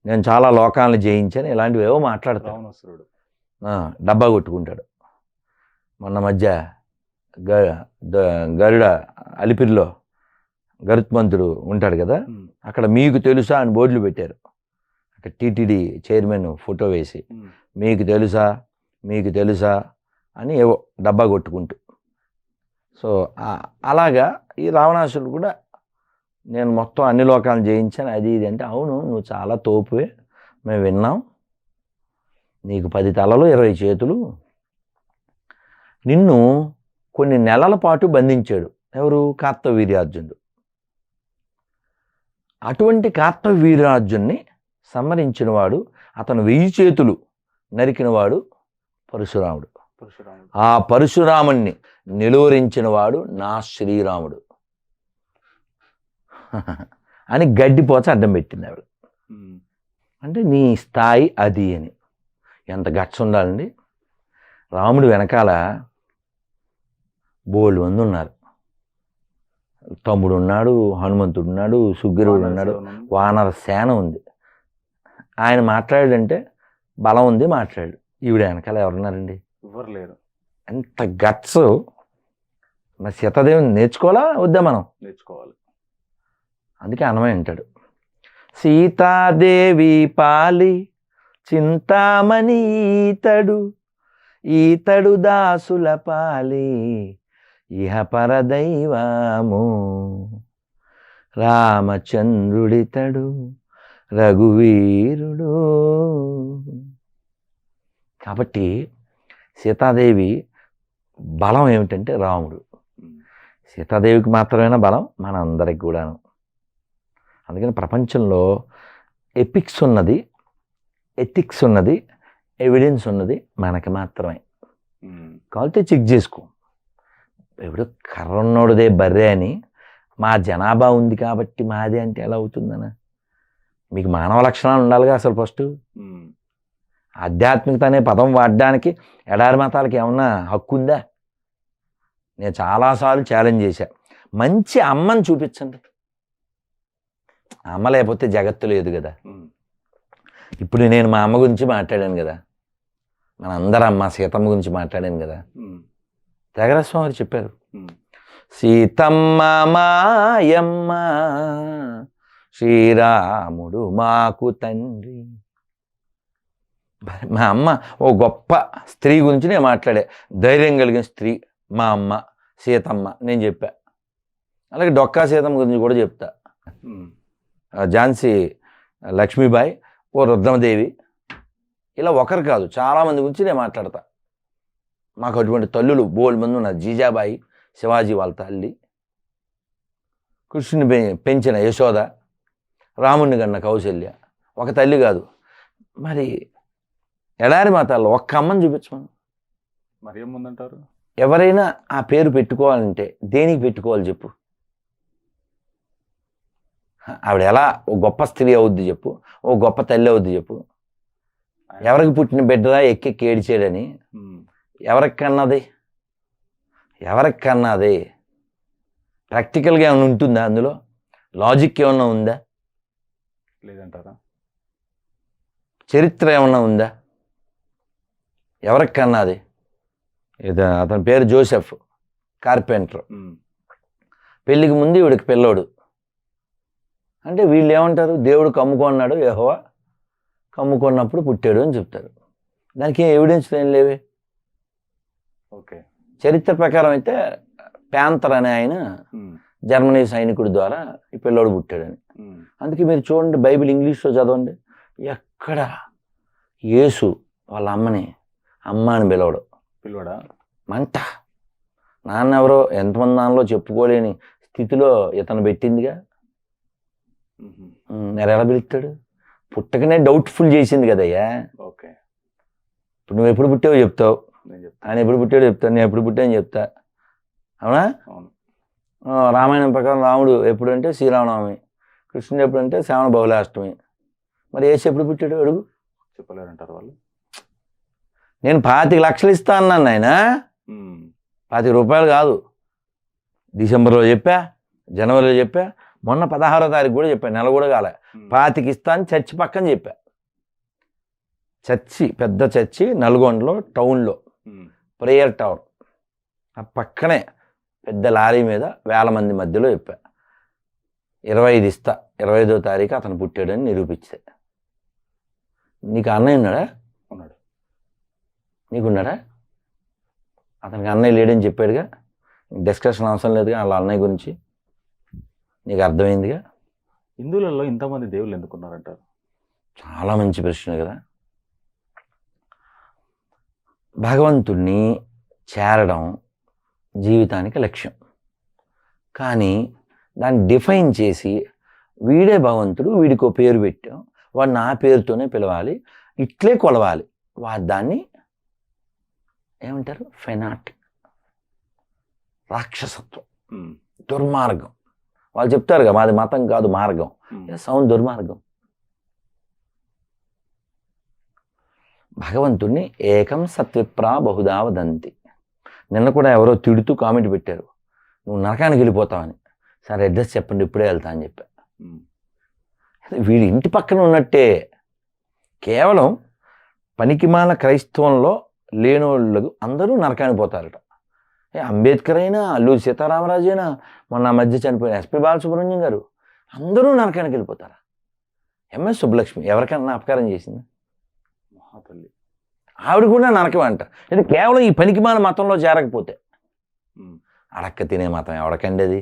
నేను చాలా లోకాలను జయించాను ఇలాంటివి ఏవో మాట్లాడతాడు, డబ్బా కొట్టుకుంటాడు. మొన్న మధ్య గరుడ అలిపిరిలో గరుత్మంతుడు ఉంటాడు కదా, అక్కడ మీకు తెలుసా అని బోర్డులు పెట్టారు. అక్కడ టీటీడీ చైర్మన్ ఫోటో వేసి మీకు తెలుసా అని ఏవో డబ్బా కొట్టుకుంటూ. సో అలాగా ఈ రావణాసురుడు కూడా నేను మొత్తం అన్ని లోకాలను జయించాను అది ఇది అంటే, అవును నువ్వు చాలా తోపువే, మేము విన్నాం, నీకు 10 తలలు 20 చేతులు. నిన్ను కొన్ని నెలల పాటు బంధించాడు ఎవరు, కార్తవీర్యార్జునుడు. అటువంటి కార్తవీర్యార్జున్ని సంహరించినవాడు, అతను 1000 చేతులు నరికినవాడు పరశురాముడు. ఆ పరశురాముణ్ణి నిలువరించినవాడు నా శ్రీరాముడు అని గడ్డిపోచ అడ్డం పెట్టింది ఆవిడ. అంటే నీ స్థాయి అది అని. ఎంత గట్స్ ఉండాలండి. రాముడు వెనకాల బోల్డ్ మంది ఉన్నారు. తమ్ముడు ఉన్నాడు, హనుమంతుడు ఉన్నాడు, సుగ్రీవుడు ఉన్నాడు, వానర సేన ఉంది. ఆయన మాట్లాడాడంటే బలం ఉంది, మాట్లాడు. ఈవిడ వెనకాల ఎవరున్నారండి, ఎవరు లేరు. ఎంత గట్స్. మరి సీతాదేవిని నేర్చుకోవాలా వద్దా మనం? నేర్చుకోవాలి. అందుకే అన్నమయ్య అంటాడు, సీతాదేవి పాలి చింతామణి ఈతడు దాసుల పాలి ఇహ పరదైవము రామచంద్రుడితడు రఘువీరుడు. కాబట్టి సీతాదేవి బలం ఏమిటంటే రాముడు, సీతాదేవికి మాత్రమేనా బలం, మన అందరికి కూడాను. అందుకని ప్రపంచంలో ఎపిక్స్ ఉన్నది, ఎథిక్స్ ఉన్నది, ఎవిడెన్స్ ఉన్నది మనకి మాత్రమే. కావాలితే చెక్ చేసుకో. ఇప్పుడు కర్ర ఉన్నోడుదే బర్రె అని మా జనాభా ఉంది కాబట్టి మాదే అంటే ఎలా అవుతుందన్న? మీకు మానవ లక్షణాలు ఉండాలిగా అసలు ఫస్ట్. ఆధ్యాత్మికత అనే పదం వాడడానికి ఎడారి మతాలకి ఏమన్నా హక్కు ఉందా? నేను చాలాసార్లు ఛాలెంజ్ చేశా, మంచి అమ్మని చూపించండి. అమ్మ లేకపోతే జగత్తు లేదు కదా. ఇప్పుడు నేను మా అమ్మ గురించి మాట్లాడాను కదా, మనందరం అమ్మ సీతమ్మ గురించి మాట్లాడాను కదా. త్యాగరాజ స్వామి చెప్పారు, సీతమ్మ మాయమ్మ శ్రీరాముడు మాకు తండ్రి. మా అమ్మ ఓ గొప్ప స్త్రీ గురించి నేను మాట్లాడా, ధైర్యం కలిగిన స్త్రీ మా అమ్మ సీతమ్మ నేను చెప్పా. అలాగే డొక్కా సీతమ్మ గురించి కూడా చెప్తా. ఝాన్సీ లక్ష్మీబాయి, ఓ రుద్రమదేవి, ఇలా ఒకరు కాదు చాలామంది గురించి నేను మాట్లాడతా. మాకు అటువంటి తల్లులు బోల్ మంది ఉన్నారు. జీజాబాయి శివాజీ వాళ్ళ తల్లి, కృష్ణుని పెంచిన యశోద, రాముణ్ణి కన్న కౌశల్య, ఒక తల్లి కాదు. మరి ఎడారి మతాల్లో ఒక్క అమ్మని చూపించమను. మరి ఏముందంటారు? ఎవరైనా ఆ పేరు పెట్టుకోవాలంటే దేనికి పెట్టుకోవాలి చెప్పు? ఆవిడ ఎలా ఓ గొప్ప స్త్రీ అవుద్ది చెప్పు, ఓ గొప్ప తల్లి అవుద్ది చెప్పు. ఎవరికి పుట్టిన బిడ్డరా ఎక్కి ఏడిచేయడని ఎవరికి కన్నది? ఎవరికి కన్నది? ప్రాక్టికల్గా ఏమైనా ఉంటుందా అందులో? లాజిక్ ఏమన్నా ఉందా? లేదంటారా? చరిత్ర ఏమన్నా ఉందా? ఎవరికి కన్నది? అతని పేరు జోసెఫ్, కార్పెంటర్. పెళ్ళికి ముందు వీడికి పిల్లోడు. అంటే వీళ్ళు ఏమంటారు? దేవుడు కమ్ముకున్నాడు, యెహోవా కమ్ముకున్నప్పుడు పుట్టాడు అని చెప్తారు. దానికి ఏం ఎవిడెన్స్ ఏం లేవే. ఓకే, చరిత్ర ప్రకారం అయితే ప్యాంతర్ అనే ఆయన జర్మనీ సైనికుడి ద్వారా ఈ పిల్లోడు పుట్టాడని. అందుకే మీరు చూడండి, బైబిల్ ఇంగ్లీష్లో చదవండి, ఎక్కడ యేసు వాళ్ళ అమ్మని అమ్మ అని పిలవడా? మంట. నాన్న ఎవరో ఎంతమంది నాన్నలో చెప్పుకోలేని స్థితిలో ఇతను పెట్టిందిగా. మరి ఎలా పిలుస్తాడు? పుట్టకనే డౌట్ఫుల్ చేసింది కదయ్యా. ఓకే, ఇప్పుడు నువ్వు ఎప్పుడు పుట్టావో చెప్తావు, ఆయన ఎప్పుడు పుట్టాడో చెప్తాను, నేను ఎప్పుడు పుట్టాను చెప్తా. అవునా? రామాయణం ప్రకారం రాముడు ఎప్పుడంటే శ్రీరామనవమి, కృష్ణుడు ఎప్పుడంటే శ్రావణ బహుళాష్టమి. మరి యేసు ఎప్పుడు పుట్టాడు అడుగు? చెప్పలేరంటారు వాళ్ళు. నేను 25 లక్షలు ఇస్తా అన్నాను ఆయన, 25 రూపాయలు కాదు. డిసెంబర్లో చెప్పా, జనవరిలో చెప్పా, మొన్న 16వ తారీఖు కూడా చెప్పా, నెల కూడా కాలే. 25 ఇస్తా అని చర్చి పక్కన చెప్పా. చర్చి, పెద్ద చర్చి నల్గొండలో టౌన్లో, ప్రేయర్ టవర్ ఆ పక్కనే పెద్ద లారీ మీద 1000 మంది మధ్యలో చెప్పా. 25 ఇస్తా, 25వ తారీఖు అతను పుట్టాడని నిరూపించా. నీకు అన్నయ్య ఉన్నాడా? ఉన్నాడు. నీకున్నాడా? అతనికి అన్నయ్య లేడని చెప్పాడుగా, డిస్కషన్ అవసరం లేదుగా వాళ్ళ అన్నయ్య గురించి. నీకు అర్థమైందిగా. హిందువులలో ఇంతమంది దేవుళ్ళు ఎందుకున్నారంటారు? చాలా మంచి ప్రశ్న కదా. భగవంతుణ్ణి చేరడం జీవితానికి లక్ష్యం. కానీ దాన్ని డిఫైన్ చేసి వీడే భగవంతుడు, వీడికి ఒక పేరు పెట్టాం, వాడు నా పేరుతోనే పిలవాలి, ఇట్లే కొలవాలి, వాడు దాన్ని ఏమంటారు? ఫెనాటిక్, రాక్షసత్వం, దుర్మార్గం. వాళ్ళు చెప్తారుగా మాది మతం కాదు మార్గం. సౌండ్ దుర్మార్గం. భగవంతుణ్ణి ఏకం సత్విప్రా బహుదా వదంతి. నిన్న కూడా ఎవరో తిడుతూ కామెంట్ పెట్టారు, నువ్వు నరకానికి వెళ్ళిపోతావని. సరే అడ్రస్ చెప్పండి, ఇప్పుడే వెళ్తా అని చెప్పా. వీడి ఇంటి పక్కన ఉన్నట్టే. కేవలం పనికిమాల క్రైస్తవంలో లేనోళ్ళు అందరూ నరకానికి పోతారట. అంబేద్కర్ అయినా, అల్లూరి సీతారామరాజు అయినా, మొన్న మధ్య చనిపోయిన ఎస్పి బాలసుబ్రహ్మణ్యం గారు, అందరూ నరకానికి వెళ్ళిపోతారా? ఎంఎస్ సుబ్బలక్ష్మి ఎవరికైనా అపకారం చేసింది? మహాతల్లి. ఆవిడ కూడా నరకం అంట. అంటే కేవలం ఈ పనికిమాల మతంలో చేరకపోతే. అడక్క తినే మతం ఎవడకండి అది?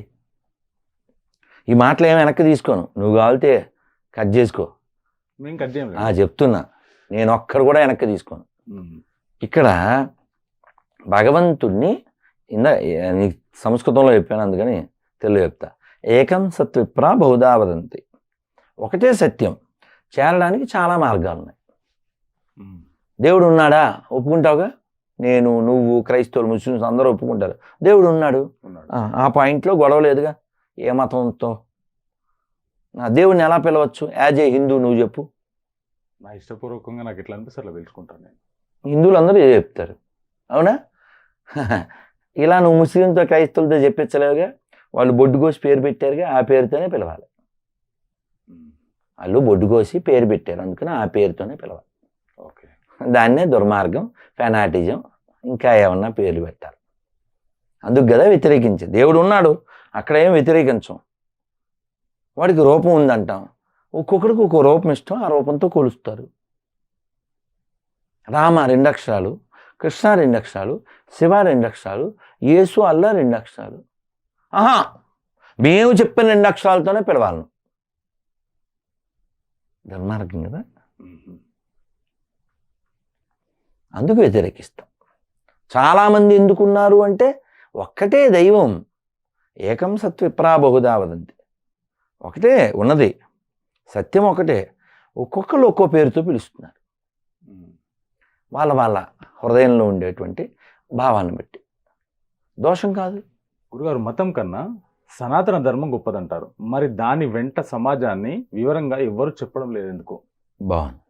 ఈ మాటలు ఏమి వెనక్కి తీసుకోను, నువ్వు కావాలితే కట్ చేసుకో. మేము కట్ చేయం. చెప్తున్నా, నేను ఒక్కడు కూడా వెనక్కి తీసుకోను. ఇక్కడ భగవంతుడిని నీకు సంస్కృతంలో చెప్పాను, అందుకని తెలుగు చెప్తా. ఏకం సత్ విప్రా బహుధా వదంతి. ఒకటే సత్యం చేరడానికి చాలా మార్గాలు ఉన్నాయి. దేవుడు ఉన్నాడా? ఒప్పుకుంటావుగా. నేను, నువ్వు, క్రైస్తవులు, ముస్లిమ్స్ అందరూ ఒప్పుకుంటారు దేవుడు ఉన్నాడు. ఆ పాయింట్లో గొడవ లేదుగా. ఏ మతంతో నా దేవుడిని ఎలా పిలవచ్చు? యాజ్ ఏ హిందూ నువ్వు చెప్పు. నా ఇష్టపూర్వకంగా నాకు ఎట్లా అనిపిస్తే అట్లా పిలుచుకుంటాను నేను. హిందువులు అందరూ చెప్తారు, అవునా? ఇలా నువ్వు ముస్లింతో క్రైస్తవులతో చెప్పించలేవుగా. వాళ్ళు బొడ్డు కోసి పేరు పెట్టారుగా, ఆ పేరుతోనే పిలవాలి. వాళ్ళు బొడ్డు కోసి పేరు పెట్టారు, అందుకని ఆ పేరుతోనే పిలవాలి. ఓకే, దాన్నే దుర్మార్గం, ఫెనాటిజం, ఇంకా ఏమన్నా పేర్లు పెట్టారు. అందుకు కదా వ్యతిరేకించింది. దేవుడు ఉన్నాడు, అక్కడ ఏం వ్యతిరేకించం. వాడికి రూపం ఉందంటాం, ఒక్కొక్కడికి ఒక్కో రూపం ఇష్టం, ఆ రూపంతో కొలుస్తారు. రామ 2 అక్షరాలు, కృష్ణ 2 అక్షరాలు, శివ 2 అక్షరాలు, యేసు అల్లా 2 అక్షరాలు. ఆహా, మేము చెప్పిన 2 అక్షరాలతోనే పిలవాలి. దుర్మార్గం కదా. అందుకు వ్యతిరేకిస్తాం. చాలామంది ఎందుకున్నారు అంటే ఒక్కటే దైవం, ఏకం సత్ విప్రా బహుధా వదంతి. ఒకటే ఉన్నది, సత్యం ఒకటే. ఒక్కొక్కరు ఒక్కో పేరుతో పిలుస్తున్నారు, వాళ్ళ వాళ్ళ హృదయంలో ఉండేటువంటి భావాన్ని బట్టి. దోషం కాదు. గురుగారు, మతం కన్నా సనాతన ధర్మం గొప్పదంటారు. మరి దాని వెంట సమాజాన్ని వివరంగా ఎవ్వరు చెప్పడం లేదు ఎందుకు? బాగుంది.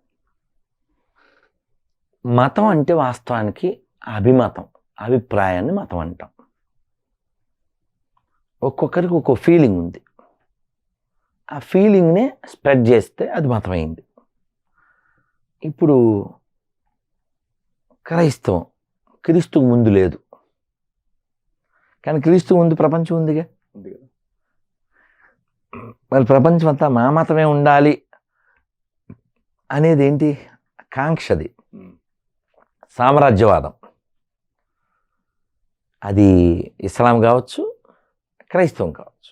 మతం అంటే వాస్తవానికి అభిమతం, అభిప్రాయాన్ని మతం అంటాం. ఒక్కొక్కరికి ఒక్కో ఫీలింగ్ ఉంది, ఆ ఫీలింగ్నే స్ప్రెడ్ చేస్తే అది మతమైంది. ఇప్పుడు క్రైస్తవం క్రీస్తుకు ముందు లేదు, కానీ క్రీస్తు ముందు ప్రపంచం ఉందిగా. ఉంది కదా. మరి ప్రపంచం అంతా మా మతమే ఉండాలి అనేది ఏంటి? కాంక్షది, సామ్రాజ్యవాదం. అది ఇస్లాం కావచ్చు, క్రైస్తవం కావచ్చు,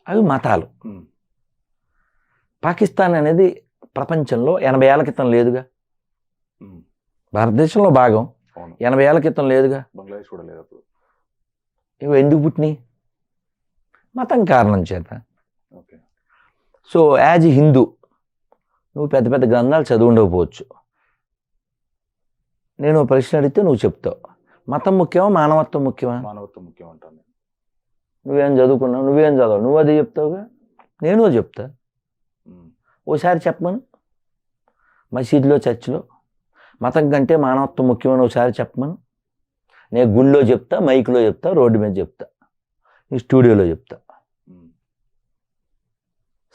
అవి మతాలు. పాకిస్తాన్ అనేది ప్రపంచంలో 80 ఏళ్ల క్రితం లేదుగా. భారతదేశంలో భాగం 80 ఏళ్ల క్రితం లేదుగా. బంగ్లాదేశ్ కూడా లేదు అప్పుడు. ఇవి ఎందుకు పుట్టినాయి? మతం కారణం చేత. ఓకే. సో యాజ్ హిందూ నువ్వు పెద్ద పెద్ద గ్రంథాలు చదివి ఉండకపోవచ్చు. నేను ప్రశ్న అడిగితే నువ్వు చెప్తావు, మతం ముఖ్యమా మానవత్వం ముఖ్యమా? మానవత్వం ముఖ్యం అంటాను. నువ్వేం చదువుకున్నావు, నువ్వేం చదవవు, నువ్వు అది చెప్తావుగా, నేను చెప్తా. ఓసారి చెప్పమను, మసీదులో చర్చిలో మతం కంటే మానవత్వం ముఖ్యమని ఒకసారి చెప్పమను. నేను గుళ్ళో చెప్తా, మైక్లో చెప్తా, రోడ్డు మీద చెప్తా, నీ స్టూడియోలో చెప్తా.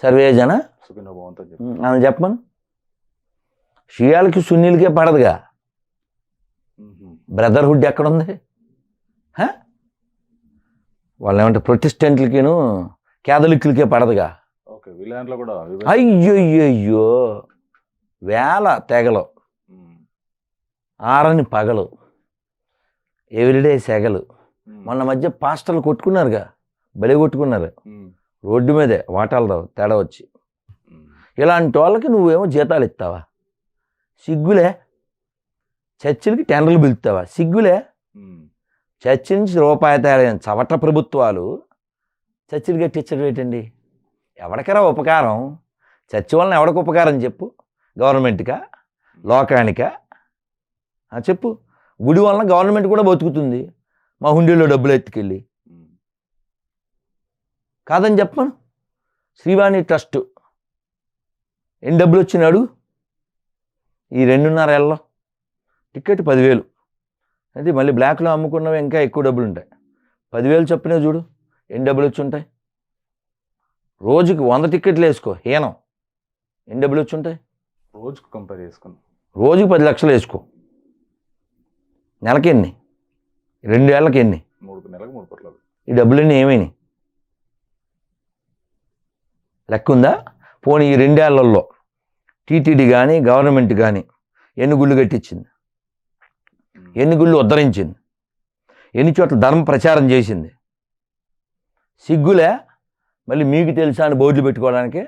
సర్వే జన అని చెప్పమను. షియాలకి సున్నీలకే పడదుగా. బ్రదర్హుడ్ ఎక్కడుంది? వాళ్ళు ఏమంటే ప్రొటెస్టెంట్లకిను క్యాథలిక్లకే పడదుగా. అయ్యో వేల తెగలు, ఆరని పగలు, ఎవ్రీడే సెగలు. మొన్న మధ్య పాస్టర్లు కొట్టుకున్నారుగా, బలి కొట్టుకున్నారు రోడ్డు మీదే, వాటాలతో తేడా వచ్చి. ఇలాంటి వాళ్ళకి నువ్వేమో జీతాలు ఇస్తావా? సిగ్గులే. చర్చిలకి టెండర్లు పిలుస్తావా? సిగ్గులే. చర్చి నుంచి రూపాయి తేడా చవట ప్రభుత్వాలు చర్చిలు కట్టించడం ఏంటండి? ఎవరికరా ఉపకారం? చర్చి వలన ఎవరికి ఉపకారం చెప్పు? గవర్నమెంట్కా, లోకానికా? చెప్పు. గుడి వలన గవర్నమెంట్ కూడా బతుకుతుంది, మా హుండీలో డబ్బులు ఎత్తుకెళ్ళి. కాదని చెప్పను. శ్రీవాణి ట్రస్ట్ ఎన్ని డబ్బులు వచ్చినాడు ఈ 2.5 ఏళ్ళలో? టికెట్ 10,000. అంటే మళ్ళీ బ్లాక్లో అమ్ముకున్నవి ఇంకా ఎక్కువ డబ్బులు ఉంటాయి. 10,000 చొప్పునే చూడు ఎన్ని డబ్బులు వచ్చి ఉంటాయి. రోజుకి 100 టికెట్లు వేసుకో, హీనం, ఎన్ని డబ్బులు వచ్చి ఉంటాయి? రోజుకు కంపేర్ చేసుకుని రోజుకి 10 లక్షలు వేసుకో. నెలకి ఎన్ని? 2 ఏళ్ళకి ఎన్ని? 3 నెలలకు 3 కోట్ల. ఈ డబ్బులన్నీ ఏమైనాయి? లెక్క ఉందా? పోనీ ఈ 2 ఏళ్లలో టీటీడీ కానీ గవర్నమెంట్ కానీ ఎన్ని గుళ్ళు కట్టించింది? ఎన్ని గుళ్ళు ఉద్ధరించింది? ఎన్ని చోట్ల ధర్మ ప్రచారం చేసింది? సిగ్గులే. మళ్ళీ మీకు తెలుసా అని బోర్డులు పెట్టుకోవడానికి.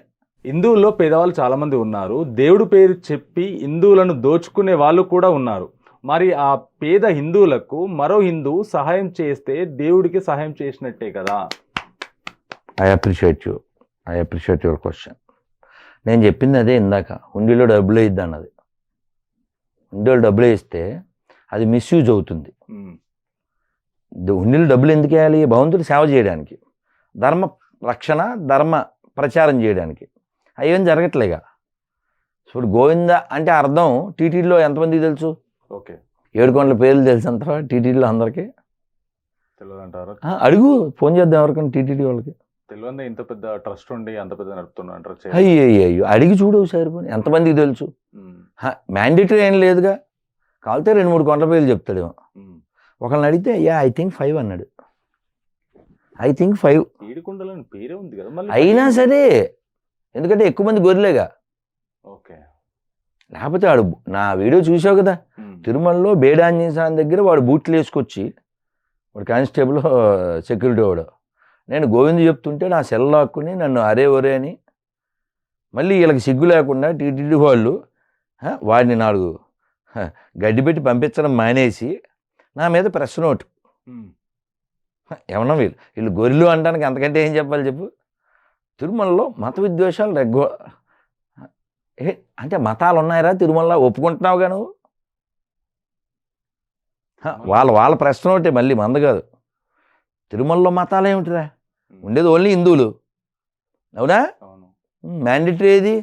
హిందువుల్లో పేదవాళ్ళు చాలామంది ఉన్నారు. దేవుడి పేరు చెప్పి హిందువులను దోచుకునే వాళ్ళు కూడా ఉన్నారు. మరి ఆ పేద హిందువులకు మరో హిందువు సహాయం చేస్తే దేవుడికి సహాయం చేసినట్టే కదా. I appreciate your question. నేను చెప్పింది అదే ఇందాక, హుండీలో డబ్బులు వేయిద్ది అన్నది. హుండీలో డబ్బులు వేస్తే అది మిస్యూజ్ అవుతుంది. హుండీలో డబ్బులు ఎందుకు వేయాలి? భగవంతుడు సేవ చేయడానికి, ధర్మ రక్షణ, ధర్మ ప్రచారం చేయడానికి. అవేం జరగట్లేగా. ఇప్పుడు గోవింద అంటే అర్థం టీటీడీలో ఎంతమందికి తెలుసు? ఓకే, 7 కోట్ల పేర్లు తెలుసు అంటారా టీటీడీలో అందరికీ? తెలియదంటారు. అడుగు, ఫోన్ చేద్దాం ఎవరికైనా టీటీడీ వాళ్ళకి. తెలియదు, ఇంత పెద్ద ట్రస్ట్ ఉండి అంత పెద్ద నడుపుతున్నారు. అయ్యో అడిగి చూడు సరిపోయి, ఎంతమందికి తెలుసు? మ్యాండేటరీ ఏం లేదుగా. కావాలితే 2-3 కోట్ల పేర్లు చెప్తాడేమో. ఒకళ్ళని అడిగితే ఐ థింక్ 5 అన్నాడు. ఐ థింక్ 5 ఏడుకొండలని పేరే ఉంది కదా మళ్ళీ. అయినా సరే, ఎందుకంటే ఎక్కువ మంది గొర్రెలేగా. ఓకే, లేకపోతే వాడు, నా వీడియో చూసావు కదా, తిరుమలలో బేడాంజనేయ స్వామి దగ్గర వాడు బూట్లు వేసుకొచ్చి, వాడు కానిస్టేబుల్ సెక్యూరిటీ వాడు, నేను గోవింద్ చెప్తుంటే నా సెల్ లాక్కుని నన్ను అరే ఒరే అని, మళ్ళీ వీళ్ళకి సిగ్గు లేకుండా టీటీడీ వాళ్ళు వాడిని 4 గడ్డి పెట్టి పంపించడం మానేసి నా మీద ప్రెస్ నోట్. ఏమన్నా వీళ్ళు గొర్రెలు అనడానికి అంతకంటే ఏం చెప్పాలి చెప్పు? తిరుమలలో మత విద్వేషాలు అంటే మతాలు ఉన్నాయరా తిరుమలలో? ఒప్పుకుంటున్నావుగా నువ్వు? వాళ్ళ ప్రెస్ నోటే, మళ్ళీ మంద కాదు. తిరుమలలో మతాలు ఏమిటిరా? ఉండేది ఓన్లీ హిందువులు, అవునా? మ్యాండేటరీ ఏది?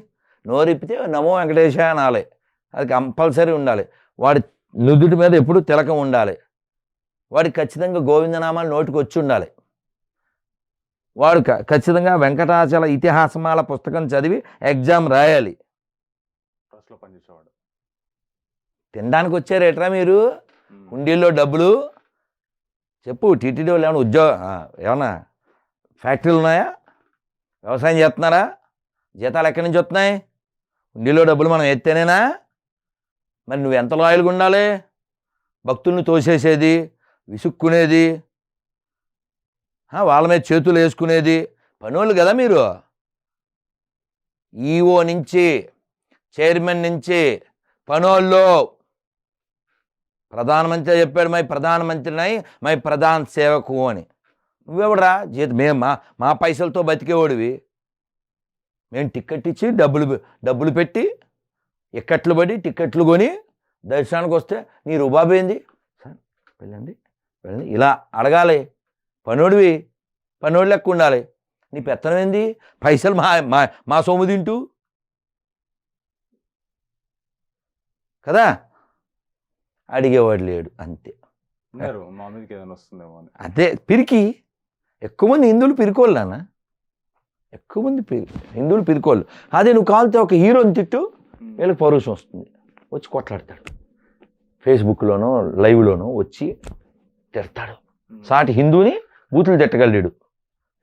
నోరిప్పితే నమో వెంకటేశ అనాలి, అది కంపల్సరీ ఉండాలి. వాడి నుదుటి మీద ఎప్పుడు తిలకం ఉండాలి. వాడికి ఖచ్చితంగా గోవిందనామాలు నోటికి వచ్చి ఉండాలి. వాడు ఖచ్చితంగా వెంకటాచల ఇతిహాసమాల పుస్తకం చదివి ఎగ్జామ్ రాయాలి. తినడానికి వచ్చారేట్రా మీరు? హుండీల్లో డబ్బులు చెప్పు. టీటీడీ వాళ్ళు ఏమైనా ఏమన్నా ఫ్యాక్టరీలు ఉన్నాయా? వ్యవసాయం చేస్తున్నారా? జీతాలు ఎక్కడి నుంచి వస్తున్నాయి? హుండీలో డబ్బులు మనం ఎత్తేనేనా? మరి నువ్వు ఎంత లాయల్గా ఉండాలి? భక్తుల్ని తోసేసేది, విసుక్కునేది, వాళ్ళ మీద చేతులు వేసుకునేది పనోళ్ళు కదా మీరు. ఈఓ నుంచి, చైర్మన్ నుంచి పనోళ్ళు. ప్రధానమంత్రి చెప్పాడు, మై ప్రధానమంత్రినై మై ప్రధాన సేవకు అని. నువ్వెవడరా మేము మా పైసలతో బతికేవాడివి. మేము టికెట్ ఇచ్చి డబ్బులు పెట్టి ఎక్కట్లు పడి టికెట్లు కొని దర్శనానికి వస్తే నీ రుబాబు ఏంది? సార్ వెళ్ళండి ఇలా అడగాలి. పనోడివి, పనోడి లెక్క ఉండాలి. నీ పెత్తనం ఏంది? పైసలు మా సొమ్ము తింటూ కదా. అడిగేవాడు లేడు, అంతే. అదే పిరికి. ఎక్కువ మంది హిందువులు పిరికోళ్ళు నాన్న, ఎక్కువ మంది హిందువులు పిరికోళ్ళు. అదే నువ్వు కావాలితే ఒక హీరోని తిట్టు, వీళ్ళకి పౌరుషం వస్తుంది, వచ్చి కొట్లాడతాడు. ఫేస్బుక్లోనో లైవ్లోనో వచ్చి తిడతాడు. సాటి హిందువుని బూతులు తిట్టగలడు.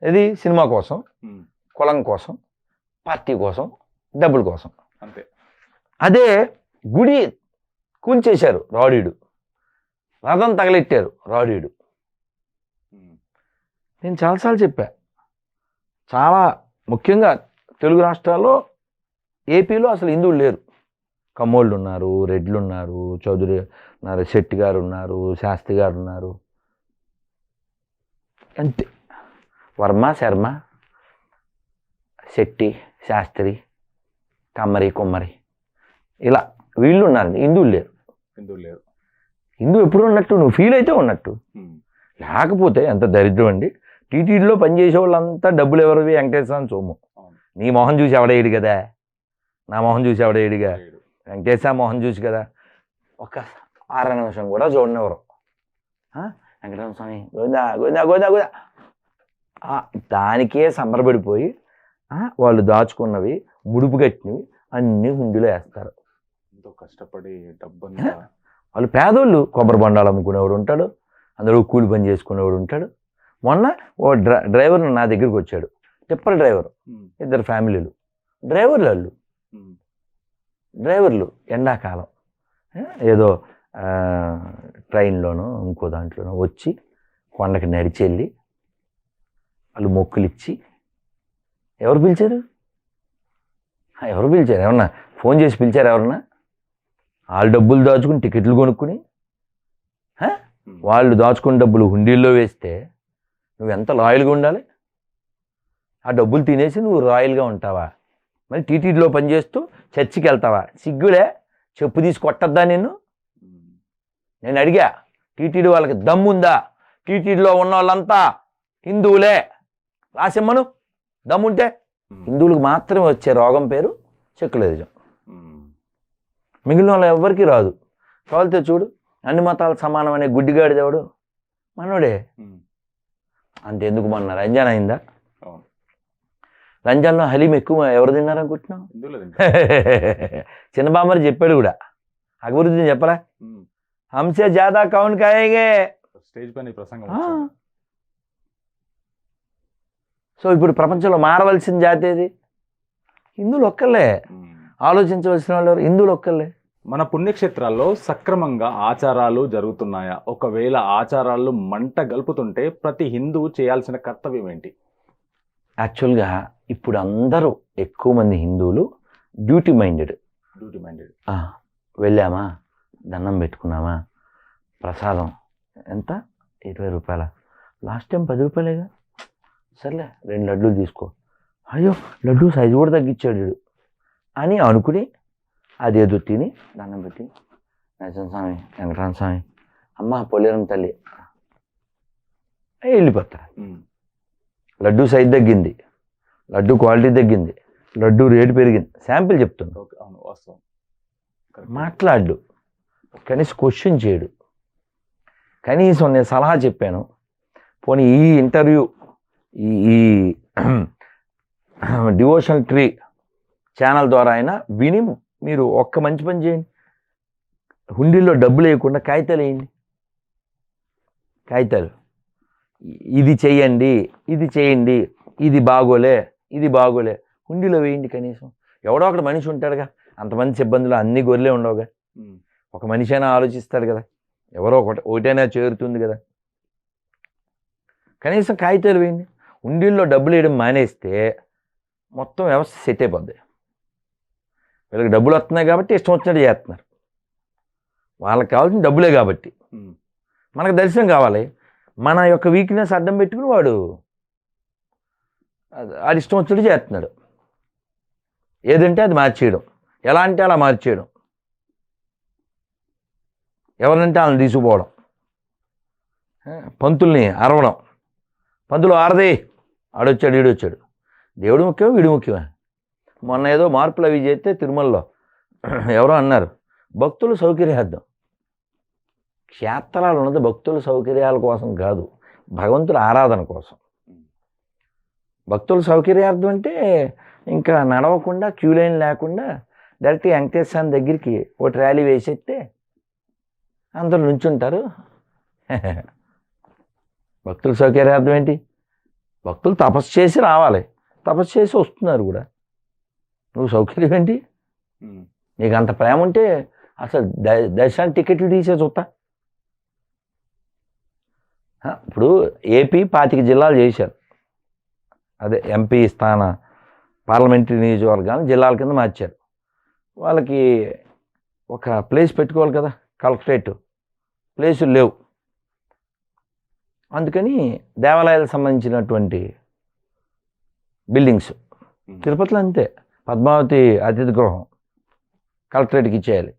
ఇది సినిమా కోసం, కులం కోసం, పార్టీ కోసం, డబ్బుల కోసం. అంతే. అదే గుడి కూల్చేశారు రాడీడు, రథం తగలెట్టారు రాడీడు. నేను చాలాసార్లు చెప్పా, చాలా ముఖ్యంగా తెలుగు రాష్ట్రాల్లో, ఏపీలో అసలు హిందువులు లేరు. కమ్మోళ్ళు ఉన్నారు, రెడ్లు ఉన్నారు, చౌదరి ఉన్నారు, శెట్టి గారు ఉన్నారు, శాస్త్రి గారు ఉన్నారు, అంతే. వర్మ, శర్మ, శెట్టి, శాస్త్రి, కమ్మరి, కుమ్మరి, ఇలా వీళ్ళు ఉన్నారండి. హిందువులు లేరు. హిందూ ఎప్పుడు ఉన్నట్టు నువ్వు ఫీల్ అయితే ఉన్నట్టు. లేకపోతే ఎంత దరిద్రం అండి. టీటీడీలో పనిచేసే వాళ్ళంతా డబ్బులు ఎవరివి? వెంకటేశ్వర సొమ్ము. నీ మొహం చూసి ఎవడేయడు కదా, నా మొహం చూసి ఎవడేయడుగా, వెంకటేశ్వర మొహం చూసి కదా. ఒక 6 నిమిషం కూడా చూడనివ్వరు. వెంకటేశ్వర స్వామి గోవిందా గోవిందా గోవిందా గోవిందా, దానికే సంబరపడిపోయి వాళ్ళు దాచుకున్నవి, ముడుపు కట్టినవి అన్నీ హుండీలో వేస్తారు. కష్టపడి డబ్బు వాళ్ళు పేదోళ్ళు. కొబ్బరి బొండాలు అమ్ముకునేవాడు ఉంటాడు, అందులో కూలి పని చేసుకునేవాడు ఉంటాడు. మొన్న ఓ డ్రైవర్ నా దగ్గరికి వచ్చాడు, టిప్పర్ డ్రైవర్, 2 ఫ్యామిలీలు. డ్రైవర్లు ఎండాకాలం ఏదో ట్రైన్లోనో ఇంకో దాంట్లోనో వచ్చి కొండకి నడిచెళ్ళి వాళ్ళు మొక్కులు ఇచ్చి. ఎవరు పిలిచారు? ఏమన్నా ఫోన్ చేసి పిలిచారు ఎవరన్నా? వాళ్ళు డబ్బులు దాచుకుని టికెట్లు కొనుక్కుని వాళ్ళు దాచుకున్న డబ్బులు హుండీల్లో వేస్తే నువ్వు ఎంత లాయల్గా ఉండాలి? ఆ డబ్బులు తినేసి నువ్వు రాయల్గా ఉంటావా? మరి టీటీడీలో పనిచేస్తూ చర్చికి వెళ్తావా? సిగ్గులే, చెప్పు తీసి కొట్టద్దా నిన్ను? నేను అడిగా, టీటీడీ వాళ్ళకి దమ్ముందా? టీటీడీలో ఉన్న వాళ్ళంతా హిందువులే, రాసిమ్మను దమ్ముంటే. హిందువులకు మాత్రమే వచ్చే రోగం పేరు సెక్యులరిజం. మిగిలిన వాళ్ళు ఎవరికి రాదు. కావాలితే చూడు, అన్ని మతాలు సమానం అనే గుడ్డిగాడిదేవాడు మనోడే. అంతెందుకు మొన్న రంజాన్ అయిందా? రంజాన్లో హలీం ఎక్కువ ఎవరు తిన్నారనుకుంటున్నావు? చిన్నబామ్మరి చెప్పాడు కూడా, అక్బరుద్దీన్ చెప్పరా, హంసే జాదా కౌన్ కాయేగే. స్టేజ్ పైన ప్రసంగం. సో ఇప్పుడు ప్రపంచంలో మారవలసిన జాతి ఏది? హిందువులు ఒక్కళ్ళే. ఆలోచించవలసిన వాళ్ళు హిందువులు ఒక్కళ్ళే. మన పుణ్యక్షేత్రాల్లో సక్రమంగా ఆచారాలు జరుగుతున్నాయా? ఒకవేళ ఆచారాలు మంట గలుపుతుంటే ప్రతి హిందువు చేయాల్సిన కర్తవ్యం ఏంటి? యాక్చువల్గా ఇప్పుడు అందరూ ఎక్కువ మంది హిందువులు డ్యూటీ మైండెడ్. వెళ్ళామా, దండం పెట్టుకున్నామా, ప్రసాదం ఎంత, 20 రూపాయల, లాస్ట్ టైం 10 రూపాయలేగా, సర్లే 2 లడ్డూలు తీసుకో, అయ్యో లడ్డూ సైజు కూడా తగ్గించాడు అని అనుకుని అదేదో తిని దండం పెట్టి నరసింహ స్వామి, వెంకటరామ స్వామి, అమ్మ పోలేరం తల్లి వెళ్ళిపోతారు. లడ్డూ సైజు తగ్గింది, లడ్డూ క్వాలిటీ తగ్గింది, లడ్డూ రేటు పెరిగింది, శాంపిల్ చెప్తుంది, మాట్లాడు, కనీసం క్వశ్చన్ చేయడు. కనీసం నేను సలహా చెప్పాను, పోనీ ఈ ఇంటర్వ్యూ ఈ డివోషనల్ ట్రీ ఛానల్ ద్వారా అయినా విని మీరు ఒక్క మంచి పని చేయండి. హుండీల్లో డబ్బులు వేయకుండా కాగితాలు వేయండి. కాగితాలు, ఇది చేయండి, ఇది చేయండి, ఇది బాగోలే, ఇది బాగోలే, హుండీలో వేయండి. కనీసం ఎవడో ఒకటి మనిషి ఉంటాడుగా, అంతమంది సిబ్బందులు అన్ని గొర్రెలే ఉండవుగా, ఒక మనిషి అయినా ఆలోచిస్తాడు కదా, ఎవరో ఒకటైనా చేరుతుంది కదా. కనీసం కాగితాలు వేయండి. హుండీల్లో డబ్బులు వేయడం మానేస్తే మొత్తం వ్యవస్థ సెట్ అయిపోద్ది. వీళ్ళకి డబ్బులు వస్తున్నాయి కాబట్టి ఇష్టం వచ్చినట్టు చేస్తున్నారు. వాళ్ళకి కావాల్సిన డబ్బులే కాబట్టి. మనకు దర్శనం కావాలి, మన యొక్క వీక్నెస్ అడ్డం పెట్టుకుని వాడు ఇష్టం వచ్చినట్టు చేస్తున్నాడు. ఏదంటే అది మార్చేయడం, ఎలా అంటే అలా మార్చేయడం, ఎవరినంటే వాళ్ళని తీసుకుపోవడం, పంతుల్ని అరవడం, పంతులు ఆరదే, ఆడొచ్చాడు ఈడొచ్చాడు, దేవుడు ముఖ్యమా వీడు ముఖ్యమా? మొన్న ఏదో మార్పులు అవి చేస్తే తిరుమలలో ఎవరో అన్నారు, భక్తుల సౌకర్యార్థం. క్షేత్రాలు ఉన్నది భక్తుల సౌకర్యాల కోసం కాదు, భగవంతుల ఆరాధన కోసం. భక్తుల సౌకర్యార్థం అంటే ఇంకా నడవకుండా, క్యూ లైన్ లేకుండా డైరెక్ట్ వెంకటేశ్వర స్వామి దగ్గరికి ఓ ట్రాలీ వేసేస్తే అందరూ నుంచుంటారు. భక్తుల సౌకర్యార్థం ఏంటి? భక్తులు తపస్సు చేసి రావాలి, తపస్సు చేసి వస్తున్నారు కూడా. నువ్వు సౌకర్యం ఏంటి? నీకు అంత ప్రేమ ఉంటే అసలు దర్శనానికి టికెట్లు తీసే చూస్తా. ఇప్పుడు ఏపీ 25 జిల్లాలు చేశారు, అదే ఎంపీ స్థాన పార్లమెంటరీ నియోజకవర్గాలను జిల్లాల కింద మార్చారు. వాళ్ళకి ఒక ప్లేస్ పెట్టుకోవాలి కదా, కలెక్టరేట్ ప్లేసులు లేవు. అందుకని దేవాలయాలకు సంబంధించినటువంటి బిల్డింగ్స్ తిరుపతిలో అంతే, పద్మావతి అతిథి గృహం కలెక్టరేట్కి ఇచ్చేయాలి.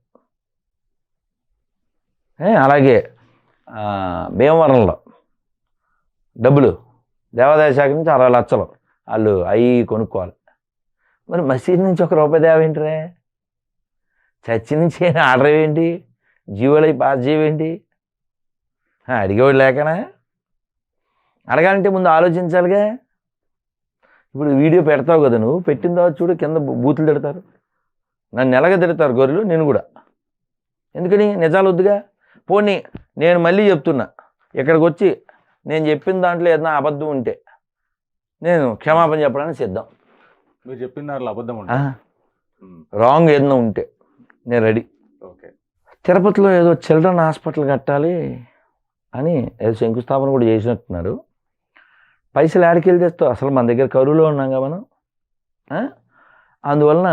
అలాగే భీమవరంలో డబ్బులు దేవాదాయ శాఖ నుంచి 60 లక్షలు వాళ్ళు అవి కొనుక్కోవాలి. మరి మసీద్ నుంచి ₹1 దేవేంటిరే, చర్చి నుంచి ఆర్డర్ ఏంటి, జీవోలు అవి పాస్ చేయవేంటి? అడిగేవాడు లేకనా? అడగాలంటే ముందు ఆలోచించాలిగా. ఇప్పుడు వీడియో పెడతావు కదా, నువ్వు పెట్టిన తర్వాత చూడు కింద బూతులు తిడతారు, నన్ను ఎలాగ తిడతారు గొర్రెలు, నేను కూడా. ఎందుకని? నిజాలు వద్దుగా. పోనీ నేను మళ్ళీ చెప్తున్నా, ఇక్కడికి వచ్చి నేను చెప్పిన దాంట్లో ఏదైనా అబద్ధం ఉంటే నేను క్షమాపణ చెప్పడానికి సిద్ధం. మీరు చెప్పిన దాంట్లో అబద్ధం రాంగ్ ఏదైనా ఉంటే నేను రెడీ. ఓకే. తిరుపతిలో ఏదో చిల్డ్రన్ హాస్పిటల్ కట్టాలి అని ఏదో శంకుస్థాపన కూడా చేసినట్టున్నారు. పైసలు ఆడికెళ్ళి తెస్తావు, అసలు మన దగ్గర కరువులో ఉన్నాగా మనం. అందువలన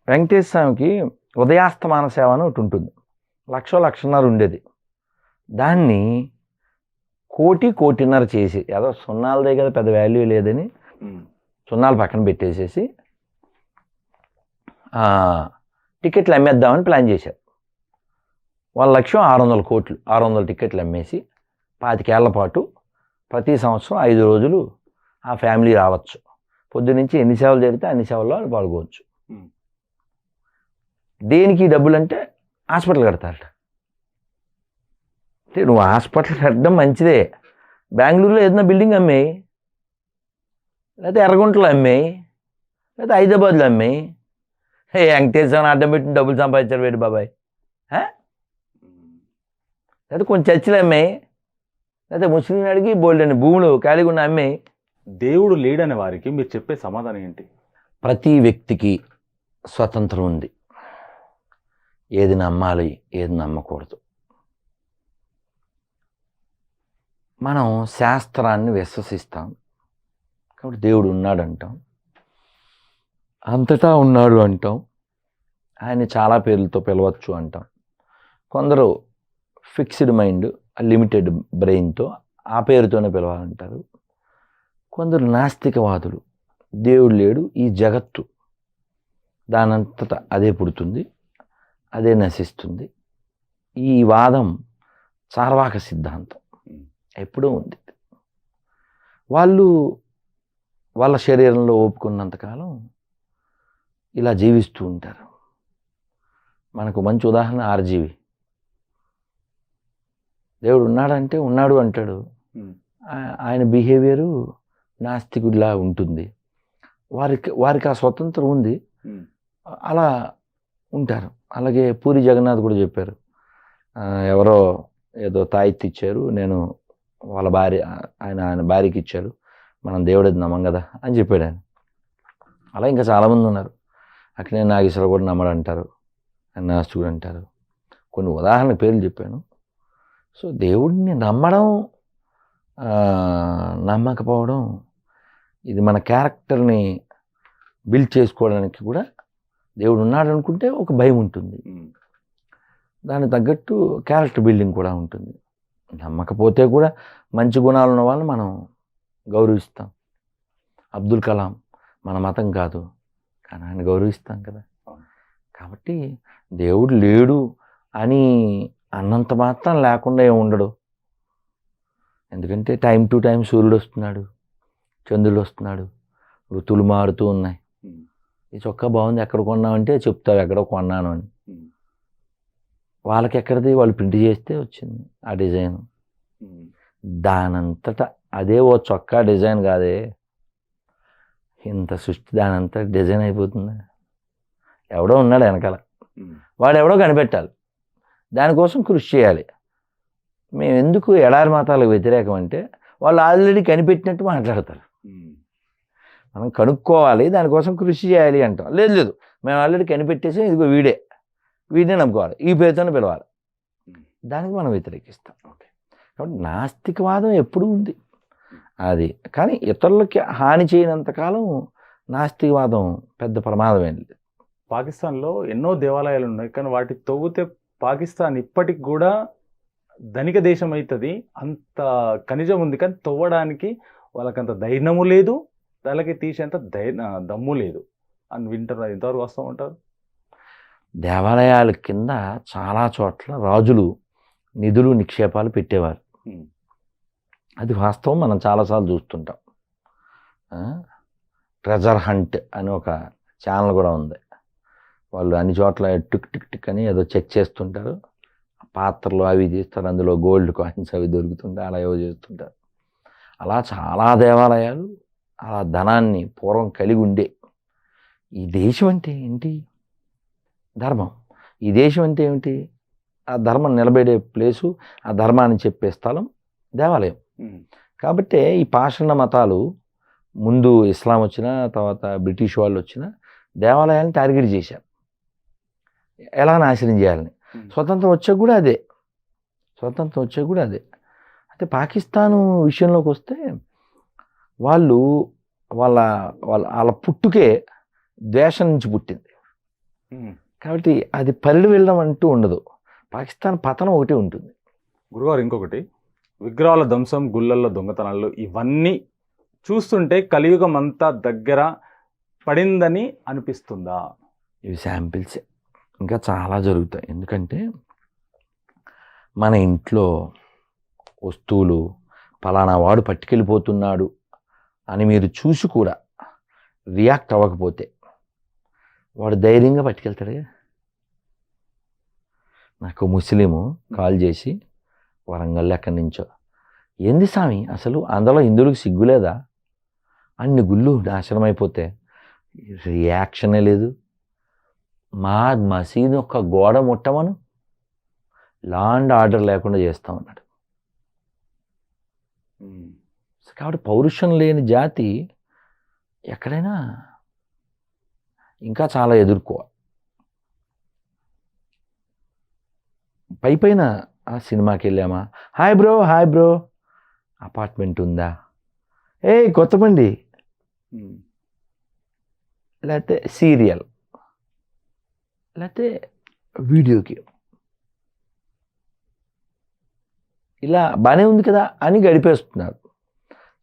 వెంకటేశ్వర స్వామికి ఉదయాస్తమాన సేవ అని ఒకటి ఉంటుంది. 1,00,000-1,50,000 ఉండేది. దాన్ని 1,00,00,000-1,50,000 చేసి, ఏదో సున్నాలదే కదా పెద్ద వాల్యూ లేదని సున్నాలు పక్కన పెట్టేసేసి టికెట్లు అమ్మేద్దామని ప్లాన్ చేశారు. వాళ్ళ లక్ష్యం 600 కోట్లు. 600 టికెట్లు అమ్మేసి 25 ఏళ్ల పాటు ప్రతి సంవత్సరం 5 రోజులు ఆ ఫ్యామిలీ రావచ్చు. పొద్దునుంచి ఎన్ని సేవలు జరిగితే అన్ని సేవల్లో వాళ్ళు పాల్గొవచ్చు. దేనికి డబ్బులు అంటే హాస్పిటల్ కడతారట. అంటే నువ్వు హాస్పిటల్ కట్టడం మంచిదే, బెంగళూరులో ఏదైనా బిల్డింగ్ అమ్మేయి, లేకపోతే ఎర్రగుంటలో అమ్మేయి, లేకపోతే హైదరాబాద్లో అమ్మేయి. వెంకటేశ్వరం అడ్డం పెట్టి డబ్బులు సంపాదించారు వేడు బాబాయ్. లేకపోతే కొంచెం చర్చిలు అమ్మాయి, లేకపోతే ముస్లిం అడిగి బోల్డని భూములు ఖాళీగా ఉన్న అమ్మాయి. దేవుడు లేడనే వారికి మీరు చెప్పే సమాధానం ఏంటి? ప్రతి వ్యక్తికి స్వతంత్రం ఉంది. ఏది నమ్మాలి, ఏది నమ్మకూడదు. మనం శాస్త్రాన్ని విశ్వసిస్తాం కాబట్టి దేవుడు ఉన్నాడు అంటాం, అంతటా ఉన్నాడు అంటాం, ఆయన చాలా పేర్లతో పిలవచ్చు అంటాం. కొందరు ఫిక్స్డ్ మైండ్, లిమిటెడ్ బ్రెయిన్తో ఆ పేరుతోనే పిలవాలంటారు. కొందరు నాస్తికవాదులు, దేవుడు లేడు, ఈ జగత్తు దానంతటా అదే పుడుతుంది, అదే నశిస్తుంది. ఈ వాదం చార్వాక సిద్ధాంతం ఎప్పుడూ ఉంది. వాళ్ళు వాళ్ళ శరీరంలో ఓపుకున్నంతకాలం ఇలా జీవిస్తూ ఉంటారు. మనకు మంచి ఉదాహరణ ఆర్జీవి. దేవుడు ఉన్నాడంటే ఉన్నాడు అంటాడు, ఆయన బిహేవియరు నాస్తికుడిలా ఉంటుంది. వారికి ఆ స్వతంత్రం ఉంది, అలా ఉంటారు. అలాగే పూరి జగన్నాథ్ కూడా చెప్పారు, ఎవరో ఏదో తాయిత్తు ఇచ్చారు, నేను వాళ్ళ భార్య ఆయన భార్యకి ఇచ్చారు, మనం దేవుడిది నమ్మం కదా అని చెప్పాడు ఆయన. అలా ఇంకా చాలామంది ఉన్నారు. అట్లనే నాగేశ్వర కూడా నమ్మడు అంటారు, నాస్తికుడు అంటారు. కొన్ని ఉదాహరణ పేర్లు చెప్పాను. సో దేవుడిని నమ్మడం, నమ్మకపోవడం, ఇది మన క్యారెక్టర్ని బిల్డ్ చేసుకోవడానికి కూడా. దేవుడు ఉన్నాడు అనుకుంటే ఒక భయం ఉంటుంది, దానికి తగ్గట్టు క్యారెక్టర్ బిల్డింగ్ కూడా ఉంటుంది. నమ్మకపోతే కూడా మంచి గుణాలు ఉన్న వాళ్ళని మనం గౌరవిస్తాం. అబ్దుల్ కలాం మన మతం కాదు, కానీ ఆయన గౌరవిస్తాం కదా. కాబట్టి దేవుడు లేడు అని అన్నంత మాత్రం లేకుండా ఏమి ఉండడు. ఎందుకంటే టైం టు టైం సూర్యుడు వస్తున్నాడు, చంద్రుడు వస్తున్నాడు, ఋతువులు మారుతూ ఉన్నాయి. ఈ చొక్కా బాగుంది, ఎక్కడ కొన్నామంటే చెప్తావు ఎక్కడో కొన్నాను అని. వాళ్ళకి ఎక్కడిది, వాళ్ళు ప్రింట్ చేస్తే వచ్చింది ఆ డిజైన్. దానంతటా అదే ఓ చొక్కా డిజైన్ కాదే, ఇంత సృష్టి దానంతటా డిజైన్ అయిపోతుంది. ఎవడో ఉన్నాడు వెనకాల, వాడు ఎవడో కనిపెట్టాలి, దానికోసం కృషి చేయాలి. మేము ఎందుకు ఎడారి మతాలకు వ్యతిరేకం అంటే వాళ్ళు ఆల్రెడీ కనిపెట్టినట్టు మాట్లాడతారు. మనం కనుక్కోవాలి, దానికోసం కృషి చేయాలి అంటాం. లేదు మేము ఆల్రెడీ కనిపెట్టేసి ఇదిగో వీడినే నమ్ముకోవాలి, ఈ పేరుతోనే పిలవాలి, దానికి మనం వ్యతిరేకిస్తాం. ఓకే, కాబట్టి నాస్తికవాదం ఎప్పుడూ ఉంది అది. కానీ ఇతరులకి హాని చేయనంతకాలం నాస్తికవాదం పెద్ద ప్రమాదమేం లేదు. పాకిస్తాన్లో ఎన్నో దేవాలయాలు ఉన్నాయి, కానీ వాటి తవ్వుతే పాకిస్తాన్ ఇప్పటికి కూడా ధనిక దేశం అవుతుంది, అంత ఖనిజం ఉంది, కానీ తవ్వడానికి వాళ్ళకంత ధైర్యము లేదు, వాళ్ళకి తీసేంత దమ్ము లేదు అని వింటారు. ఎంతవరకు వస్తూ ఉంటారు? దేవాలయాల కింద చాలా చోట్ల రాజులు నిధులు నిక్షేపాలు పెట్టేవారు. అది వాస్తవం, మనం చాలాసార్లు చూస్తుంటాం. ట్రెజర్ హంట్ అని ఒక ఛానల్ కూడా ఉంది. వాళ్ళు అన్ని చోట్ల టిక్ టిక్ టిక్ అని ఏదో చెక్ చేస్తుంటారు, పాత్రలు అవి తీస్తారు, అందులో గోల్డ్ కాయిన్స్ అవి దొరుకుతుంటాయి, అలా ఏవో చేస్తుంటారు. అలా చాలా దేవాలయాలు అలా ధనాన్ని పూర్వం కలిగి ఉండే. ఈ దేశం అంటే ఏంటి? ధర్మం. ఈ దేశం అంటే ఏమిటి? ఆ ధర్మం నిలబడే ప్లేసు, ఆ ధర్మాన్ని చెప్పే స్థలం దేవాలయం. కాబట్టి ఈ పాషండ మతాలు ముందు ఇస్లాం వచ్చినా తర్వాత బ్రిటిష్ వాళ్ళు వచ్చినా దేవాలయాన్ని టార్గెట్ చేశారు, ఎలా నాశనం చేయాలని. స్వతంత్రం వచ్చాక కూడా అదే. అయితే పాకిస్తాను విషయంలోకి వస్తే వాళ్ళ పుట్టుకే ద్వేషం నుంచి పుట్టింది. కాబట్టి అది పరిడి వెళ్ళడం అంటూ ఉండదు. పాకిస్తాన్ పతనం ఒకటి ఉంటుంది. గురుగారు ఇంకొకటి, విగ్రహాల ధ్వంసం, గుళ్ళల్లో దొంగతనాలు, ఇవన్నీ చూస్తుంటే కలియుగం అంతా దగ్గర పడిందని అనిపిస్తుందా? ఇవి శాంపిల్సే, ఇంకా చాలా జరుగుతాయి. ఎందుకంటే మన ఇంట్లో వస్తువులు పలానా వాడు పట్టుకెళ్ళిపోతున్నాడు అని మీరు చూసి కూడా రియాక్ట్ అవ్వకపోతే వాడు ధైర్యంగా పట్టుకెళ్తాడు. నాకు ముస్లిము కాల్ చేసి వరంగల్ ఎక్కడి నుంచో, ఏంది స్వామి అసలు అందులో హిందువులకు సిగ్గులేదా, అన్ని గుళ్ళు నాశనం అయిపోతే రియాక్షనే లేదు. మా మసీదు ఒక గోడ ముట్టమను, లా అండ్ ఆర్డర్ లేకుండా చేస్తామన్నాడు. కాబట్టి పౌరుషం లేని జాతి ఎక్కడైనా ఇంకా చాలా ఎదుర్కోవాలి. పైన ఆ సినిమాకి వెళ్ళామా, హాయ్ బ్రో అపార్ట్మెంట్ ఉందా, కొత్త బండి, లేకపోతే సీరియల్, లేకపోతే వీడియో గేమ్, ఇలా బాగానే ఉంది కదా అని గడిపేస్తున్నారు.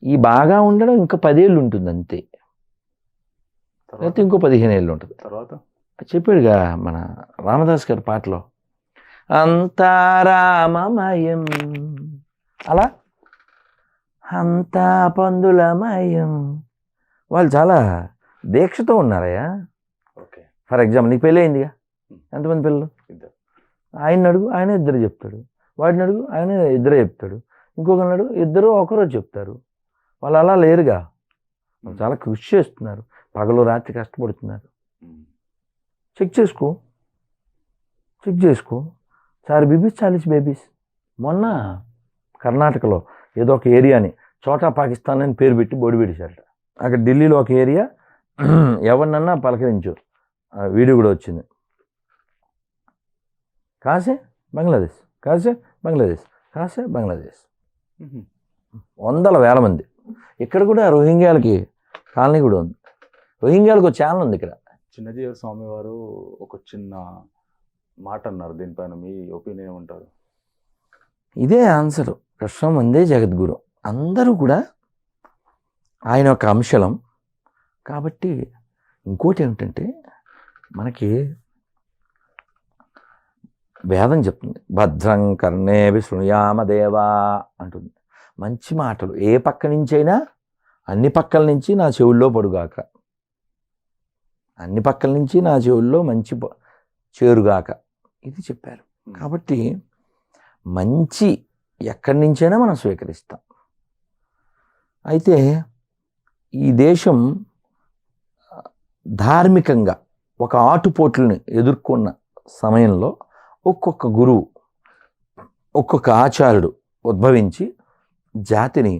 ఈ బాగా ఉండడం ఇంకా 10 ఏళ్ళు ఉంటుంది అంతే, లేకపోతే ఇంకో 15 ఏళ్ళు ఉంటుంది. తర్వాత చెప్పాడుగా మన రామదాస్ గారి పాటలో, అంతా రామమయం, అలా అంతా పందులమయం. వాళ్ళు చాలా దీక్షతో ఉన్నారయ్యా. ఓకే, ఫర్ ఎగ్జాంపుల్ నీకు పెళ్ళి అయిందిగా, ఎంతమంది పిల్లలు? ఆయన అడుగు, ఆయన ఇద్దరు చెప్తాడు. వాడిని అడుగు, ఆయన ఇద్దరే చెప్తాడు. ఇంకొకరిని అడుగు, ఇద్దరు ఒకరో చెప్తారు. వాళ్ళు అలా లేరుగా, చాలా కృషి చేస్తున్నారు, పగలు రాత్రి కష్టపడుతున్నారు. చెక్ చేసుకో 40 బేబీస్. మొన్న కర్ణాటకలో ఏదో ఒక ఏరియాని చోటా పాకిస్తాన్ అని పేరు పెట్టి బోడి పెట్టేశారట. అక్కడ ఢిల్లీలో ఒక ఏరియా, ఎవరినన్నా పలకరించు, వీడియో కూడా వచ్చింది, కాసే బంగ్లాదేశ్, వందల వేల మంది. ఇక్కడ కూడా రోహింగ్యాలకి కాలనీ కూడా ఉంది. రోహింగ్యాలకు ఒక ఛానల్ ఉంది ఇక్కడ. చిన్నజీవ స్వామి వారు ఒక చిన్న మాట అన్నారు, దీనిపైన మీ ఒపీనియన్ ఏమంటారు? ఇదే ఆన్సర్, కృష్ణం వందే జగద్గురు, అందరూ కూడా ఆయన ఒక అంశలం. కాబట్టి ఇంకోటి ఏమిటంటే, మనకి వేదం చెప్తుంది, భద్రం కర్ణేభి శృణుయామ దేవా అంటుంది. మంచి మాటలు ఏ పక్క నుంచైనా, అన్ని పక్కల నుంచి నా చెవుల్లో పడుగాక, అన్ని పక్కల నుంచి నా చెవుల్లో మంచి చేరుగాక, ఇది చెప్పారు. కాబట్టి మంచి ఎక్కడి నుంచైనా మనం స్వీకరిస్తాం. అయితే ఈ దేశం ధార్మికంగా ఒక ఆటుపోట్లని ఎదుర్కొన్న సమయంలో ఒక్కొక్క గురువు, ఒక్కొక్క ఆచార్యుడు ఉద్భవించి జాతిని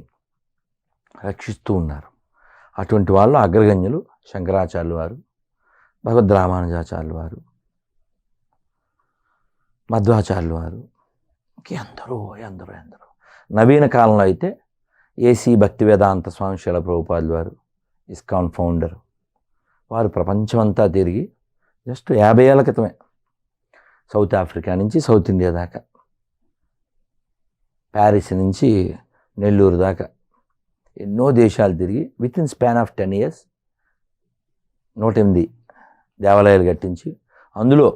రక్షిస్తూ ఉన్నారు. అటువంటి వాళ్ళు అగ్రగణ్యులు శంకరాచార్యులు వారు, భగవద్ రామానుజాచార్యులు వారు, మధ్వాచార్యులు వారు, ఎందరో. నవీన కాలంలో అయితే ఏసీ భక్తి వేదాంత స్వామి శ్రీల ప్రభుపాదులు వారు, ఇస్కాన్ ఫౌండర్, వారు ప్రపంచమంతా తిరిగి జస్ట్ 50 ఏళ్ల క్రితమే సౌత్ ఆఫ్రికా నుంచి సౌత్ ఇండియా దాకా, ప్యారిస్ నుంచి నెల్లూరు దాకా ఎన్నో దేశాలు తిరిగి with in span of 10 years 108 దేవాలయాలు కట్టించి, అందులో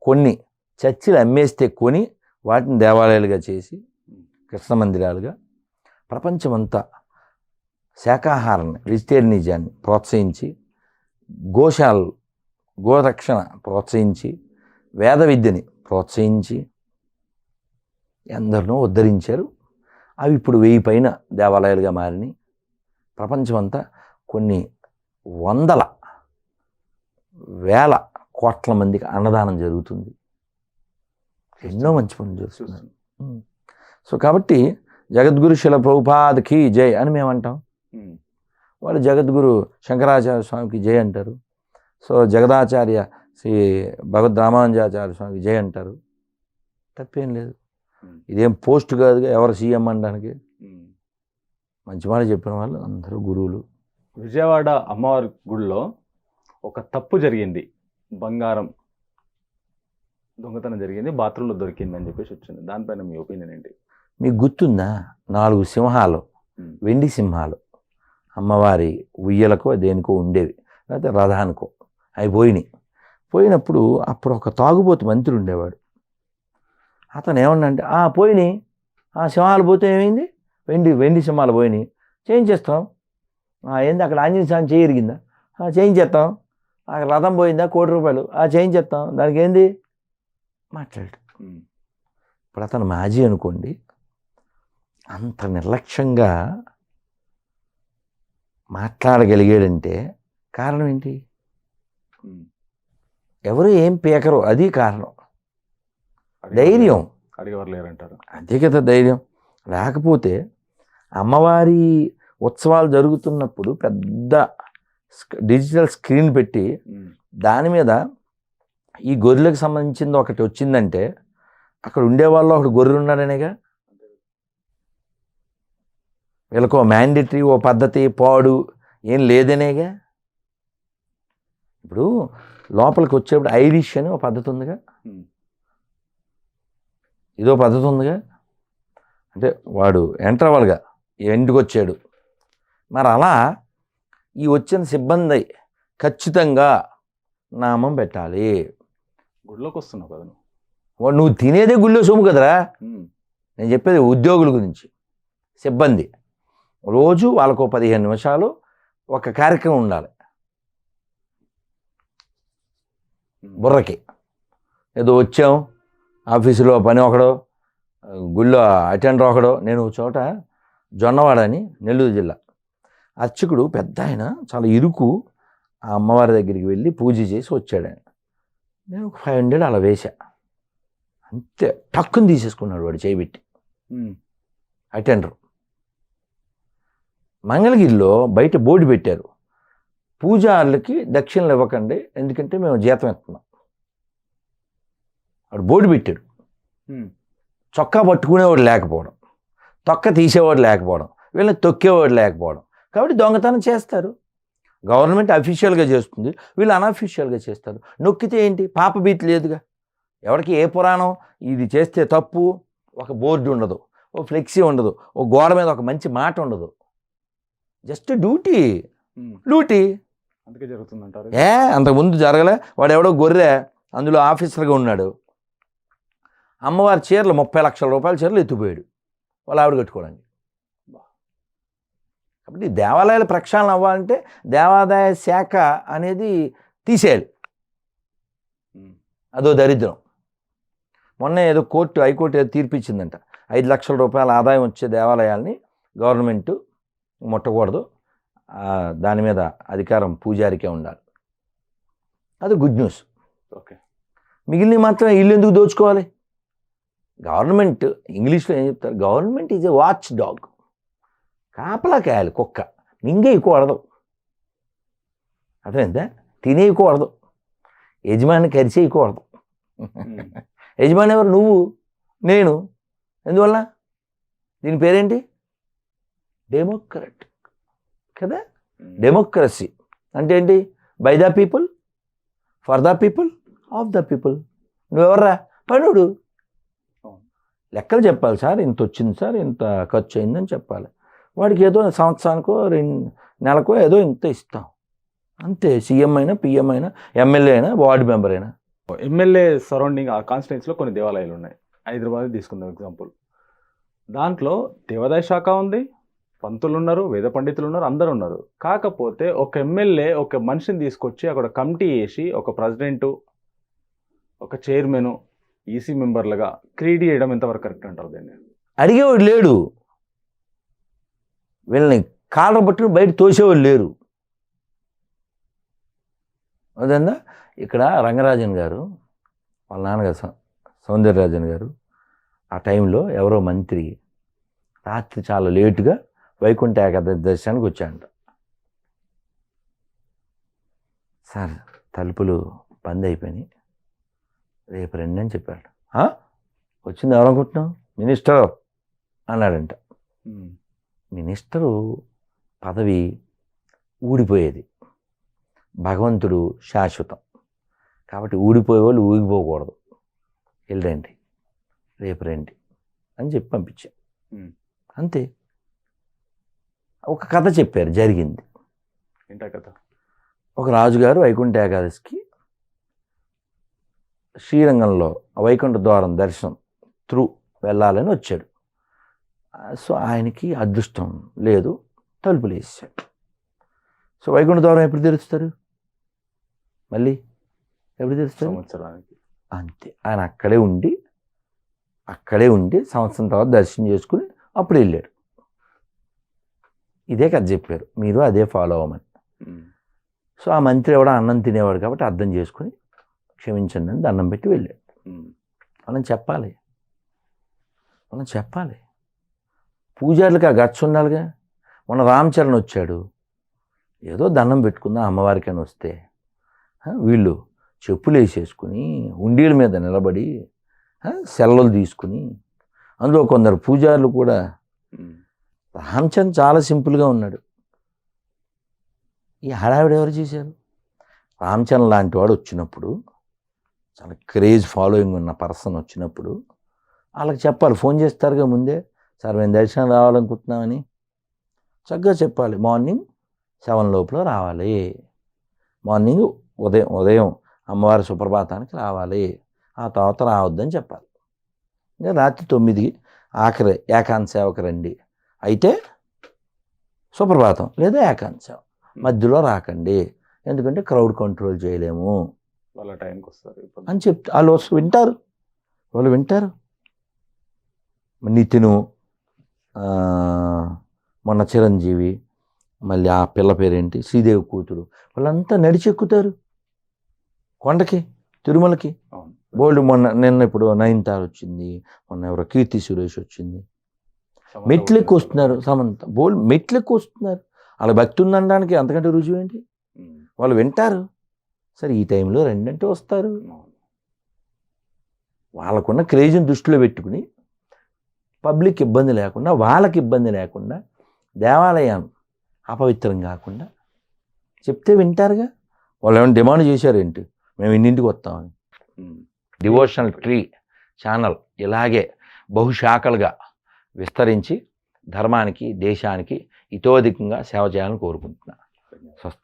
కొన్ని చర్చిలు అమ్మేస్తే కొని వాటిని దేవాలయాలుగా చేసి కృష్ణ మందిరాలుగా ప్రపంచమంతా శాకాహారాన్ని, వెజిటేరియనిజాన్ని ప్రోత్సహించి, గోశాలలు, గోరక్షణ ప్రోత్సహించి, వేద విద్యని ప్రోత్సహించి ఎందరినో ఉద్ధరించారు. అవి ఇప్పుడు 1000 పైన దేవాలయాలుగా మారినాయి. ప్రపంచమంతా కొన్ని వందల వేల కోట్ల మందికి అన్నదానం జరుగుతుంది. ఎన్నో మంచి పనులు చేస్తున్నారు. సో కాబట్టి జగద్గురు శిల ప్రభుపాదకి జై అని మేము అంటాం. వాళ్ళు జగద్గురు శంకరాచార్య స్వామికి జై అంటారు. సో జగదాచార్య శ్రీ భగవద్ రామానుజాచార్య స్వామికి జై అంటారు. తప్పేం లేదు. ఇదేం పోస్ట్ కాదుగా ఎవరు సీఎం అనడానికి. మంచి మాట చెప్పిన వాళ్ళు అందరూ గురువులు. విజయవాడ అమ్మవారి గుడిలో ఒక తప్పు జరిగింది. బంగారం దొంగతనం జరిగింది, బాత్రూంలో దొరికింది అని చెప్పేసి వచ్చింది. దానిపైన మీ ఒపీనియన్ ఏంటి? మీకు గుర్తుందా 4 సింహాలు, ఉమ్, వెండి సింహాలు అమ్మవారి ఉయ్యలకో దేనికో ఉండేవి, లేకపోతే రథానికో. అవి పోయినప్పుడు అప్పుడు ఒక తాగుబోతు మంత్రి ఉండేవాడు. అతను ఏమన్నంటే పోయినాయి, సింహాలు పోతే ఏమైంది, వెండి సింహాలు పోయినాయి, చేయించేస్తాం. ఏంది అక్కడ ఆంజనేయ స్వామి చేయరిగిందా, చేయించేస్తాం. అక్కడ రథం పోయిందా, ₹1,00,00,000, చేయించేస్తాం, దానికి ఏంది మాట్లాడు. ఉమ్, ఇప్పుడు అతను మాజీ అనుకోండి, అంత నిర్లక్ష్యంగా మాట్లాడగలిగాడంటే కారణం ఏంటి? ఉమ్. ఎవరు ఏం పీకరు, అది కారణం. అడిగేవారు ధైర్యం, అడిగేవారు లేరంటారు. అదే కదా ధైర్యం. లేకపోతే అమ్మవారి ఉత్సవాలు జరుగుతున్నప్పుడు పెద్ద డిజిటల్ స్క్రీన్ పెట్టి ఉమ్, దాని మీద ఈ గొర్రెలకు సంబంధించింది ఒకటి వచ్చిందంటే అక్కడ ఉండేవాళ్ళు ఒకటి గొర్రెలు ఉన్నాడనేగా. వీళ్ళకో మ్యాండేటరీ ఓ పద్ధతి పాడు ఏం లేదనేగా. ఇప్పుడు లోపలికి వచ్చేప్పుడు ఐరిష్ అని ఒక పద్ధతి ఉందిగా, ఉమ్, ఇదో పద్ధతి ఉందిగా. అంటే వాడు ఎంటర్ అవ్వాలిగా, ఇంటికి వచ్చాడు. మరి అలా ఈ వచ్చిన సిబ్బంది ఖచ్చితంగా నామం పెట్టాలి. గుడిలోకి వస్తున్నావు కదా నువ్వు. నువ్వు తినేదే గుళ్ళో సొమ్ము కదరా. ఉమ్, నేను చెప్పేది ఉద్యోగుల గురించి. సిబ్బంది రోజు వాళ్ళకు 15 నిమిషాలు ఒక కార్యక్రమం ఉండాలి. ఉమ్, బుర్రకి ఏదో వచ్చాం, ఆఫీసులో పని ఒకడో, గుళ్ళో అటెండర్ ఒకడో. నేను ఒక చోట జొన్నవాడ అని నెల్లూరు జిల్లా అర్చకుడు పెద్ద ఆయన, చాలా ఇరుకు, ఆ అమ్మవారి దగ్గరికి వెళ్ళి పూజ చేసి వచ్చాడు ఆయన. నేను ఒక 500 అలా వేశా, అంతే. టక్కుని తీసేసుకున్నాడు వాడు చేయబెట్టి. ఉమ్, అటెండర్ మంగళగిరిలో బయట బోర్డు పెట్టారు, పూజారులకి దక్షిణలు ఇవ్వకండి, ఎందుకంటే మేము జీతం ఇస్తున్నాం. వాడు బోర్డు పెట్టాడు. ఉమ్, చొక్కా పట్టుకునేవాడు లేకపోవడం, తొక్క తీసేవాడు లేకపోవడం, వీళ్ళని తొక్కేవాడు లేకపోవడం. కాబట్టి దొంగతనం చేస్తారు. గవర్నమెంట్ అఫీషియల్గా చేస్తుంది, వీళ్ళు అన్అఫీషియల్గా చేస్తారు. నొక్కితే ఏంటి, పాపభీతి లేదుగా. ఎవరికి ఏ పురాణం ఇది చేస్తే తప్పు ఒక బోర్డు ఉండదు, ఓ ఫ్లెక్సీ ఉండదు, ఓ గోడ మీద ఒక మంచి మాట ఉండదు. Just duty. అందుకే జరుగుతుందంటారు. అంతకుముందు జరగలే. వాడు ఎవడో గొర్రె అందులో ఆఫీసర్గా ఉన్నాడు, అమ్మవారి చీరలు 30 లక్షల రూపాయల చీరలు ఎత్తిపోయాడు వాళ్ళు ఆవిడ కట్టుకోవడానికి. కాబట్టి దేవాలయాల ప్రక్షాళన అవ్వాలంటే దేవాదాయ శాఖ అనేది తీసేయాలి. అదో దరిద్రం. మొన్న ఏదో హైకోర్టు ఏదో తీర్పు ఇచ్చిందంట, 5 లక్షల రూపాయల ఆదాయం వచ్చే దేవాలయాల్ని గవర్నమెంటు ముట్టకూడదు, దాని మీద అధికారం పూజారికే ఉండాలి. అది గుడ్ న్యూస్. ఓకే. మిగిలిన మాత్రం ఇల్లు ఎందుకు దోచుకోవాలి? గవర్నమెంట్, ఇంగ్లీష్లో ఏం చెప్తారు, government is a watch dog. కాపలా కాయాలి కుక్క, మింగేయకూడదు, అర్థమైందా? తినేయకూడదు, యజమాని కరిచేయకూడదు. యజమాని ఎవరు? నువ్వు, నేను. ఎందువల్ల? దీని పేరేంటి? డెమోక్రట్ కదా. డెమోక్రసీ అంటే ఏంటి? By the people, for the people, of the people. నువ్వెవర్రా? పనుడు. లెక్కలు చెప్పాలి సార్, ఇంత వచ్చింది సార్, ఇంత ఖర్చు అయిందని చెప్పాలి. వాడికి ఏదో సంవత్సరానికో 2 నెలకో ఏదో ఇంత ఇస్తాం అంతే. సీఎం అయినా, పిఎం అయినా, ఎమ్మెల్యే అయినా, వార్డు మెంబర్ అయినా. ఎమ్మెల్యే సరౌండింగ్ ఆ కాన్స్టిట్యున్సీలో కొన్ని దేవాలయాలు ఉన్నాయి. హైదరాబాద్ తీసుకుందాం ఎగ్జాంపుల్. దాంట్లో దేవాదాయ శాఖ ఉంది, పంతులు ఉన్నారు, వేద పండితులు ఉన్నారు, అందరు ఉన్నారు. కాకపోతే ఒక ఎమ్మెల్యే ఒక మనిషిని తీసుకొచ్చి అక్కడ కమిటీ వేసి ఒక ప్రెసిడెంటు, ఒక చైర్మన్, ఈసీ మెంబర్లుగా క్రియేట్ చేయడం ఎంతవరకు కరెక్ట్ అంటారు? దీన్ని అడిగేవాడు లేడు, వీళ్ళని కాలర్ పట్టుకుని బయట తోసేవాళ్ళు లేరు. అదేందా ఇక్కడ రంగరాజన్ గారు, వాళ్ళ నాన్నగారు సౌందర్యరాజన్ గారు, ఆ టైంలో ఎవరో మంత్రి రాత్రి చాలా లేటుగా వైకుంఠ ఏకాదశి దర్శనానికి వచ్చాడంట. సార్ తలుపులు బంద్ అయిపోయినాయి, రేపు రండి అని చెప్పాడు. వచ్చింది ఎవరనుకుంటున్నాం? మినిస్టర్ అన్నాడంట. మినిస్టరు పదవి ఊడిపోయేది, భగవంతుడు శాశ్వతం. కాబట్టి ఊడిపోయే వాళ్ళు ఊగిపోకూడదు. వెళ్ళండి, రేపు రండి అని చెప్పి పంపించాను. ఉమ్. అంతే. ఒక కథ చెప్పారు, జరిగింది. ఏంటా కదా. ఒక రాజుగారు వైకుంఠ ఏకాదశికి శ్రీరంగంలో వైకుంఠ ద్వారం దర్శనం త్రూ వెళ్ళాలని వచ్చాడు. సో ఆయనకి అదృష్టం లేదు, తలుపులు వేసాడు. సో వైకుంఠ ద్వారం ఎప్పుడు తెరుస్తారు, మళ్ళీ ఎప్పుడు తెరుస్తారు? సంవత్సరానికి. అంతే. ఆయన అక్కడే ఉండి సంవత్సరం తర్వాత దర్శనం చేసుకుని అప్పుడు వెళ్ళాడు. ఇదే కథ చెప్పారు, మీరు అదే ఫాలో అవ్వమని. ఉమ్. సో ఆ మంత్రి ఎవడో అన్నం తినేవాడు కాబట్టి అర్థం చేసుకుని క్షమించండి అని దండం పెట్టి వెళ్ళాడు. ఉమ్. మనం చెప్పాలి. పూజారులకు ఆ గట్స్ ఉండాలిగా. మొన్న రామ్ చరణ్ వచ్చాడు, ఏదో దండం పెట్టుకుందాం అమ్మవారికి అని వస్తే వీళ్ళు చెప్పులు వేసేసుకుని హుండీల మీద నిలబడి సెలవులు తీసుకుని, అందులో కొందరు పూజారులు కూడా. ఉమ్. రామచంద్ర చాలా సింపుల్గా ఉన్నాడు. ఈ హడావిడ ఎవరు చేశారు? రామచంద్ర లాంటి వాడు వచ్చినప్పుడు, చాలా క్రేజ్ ఫాలోయింగ్ ఉన్న పర్సన్ వచ్చినప్పుడు వాళ్ళకి చెప్పాలి. ఫోన్ చేస్తారుగా ముందే, సార్ మేము దర్శనం రావాలనుకుంటున్నామని చక్కగా చెప్పాలి. మార్నింగ్ 7 లోపల రావాలి, మార్నింగ్ ఉదయం అమ్మవారి సుప్రభాతానికి రావాలి, ఆ తర్వాత రావద్దని చెప్పాలి. ఇంకా రాత్రి 9కి ఆఖరి ఏకాంత సేవకు రండి, అయితే సుప్రభాతం లేదా ఏకాంత సేవ, మధ్యలో రాకండి ఎందుకంటే క్రౌడ్ కంట్రోల్ చేయలేము వాళ్ళ టైంకి వస్తారు అని చెప్తే వాళ్ళు వింటారు. నితిను, మొన్న చిరంజీవి, మళ్ళీ ఆ పిల్ల పేరేంటి శ్రీదేవి కూతురు, వాళ్ళంతా నడిచెక్కుతారు కొండకి, తిరుమలకి. అవును. బోల్డ్ నిన్న ఇప్పుడు నయనతార వచ్చింది, మొన్న ఎవరో కీర్తి సురేష్ వచ్చింది, మెట్లెక్కి వస్తున్నారు. సమంత బోల్డ్ మెట్లెక్కి వస్తున్నారు. వాళ్ళ భక్తి ఉందనడానికి అంతకంటే రుజువు ఏంటి? వాళ్ళు వింటారు. సరే ఈ టైంలో రెండంటే వస్తారు. వాళ్ళకున్న క్రేజ్ని దృష్టిలో పెట్టుకుని పబ్లిక్ ఇబ్బంది లేకుండా, వాళ్ళకి ఇబ్బంది లేకుండా, దేవాలయం అపవిత్రం కాకుండా చెప్తే వింటారుగా. వాళ్ళు ఏమైనా డిమాండ్ చేశారేంటి మేము ఇన్నింటికి వస్తామని? డివోషనల్ ట్రీ ఛానల్ ఇలాగే బహుశాఖలుగా విస్తరించి ధర్మానికి, దేశానికి ఇతోధికంగా సేవ చేయాలని కోరుకుంటున్నాను. స్వస్తి.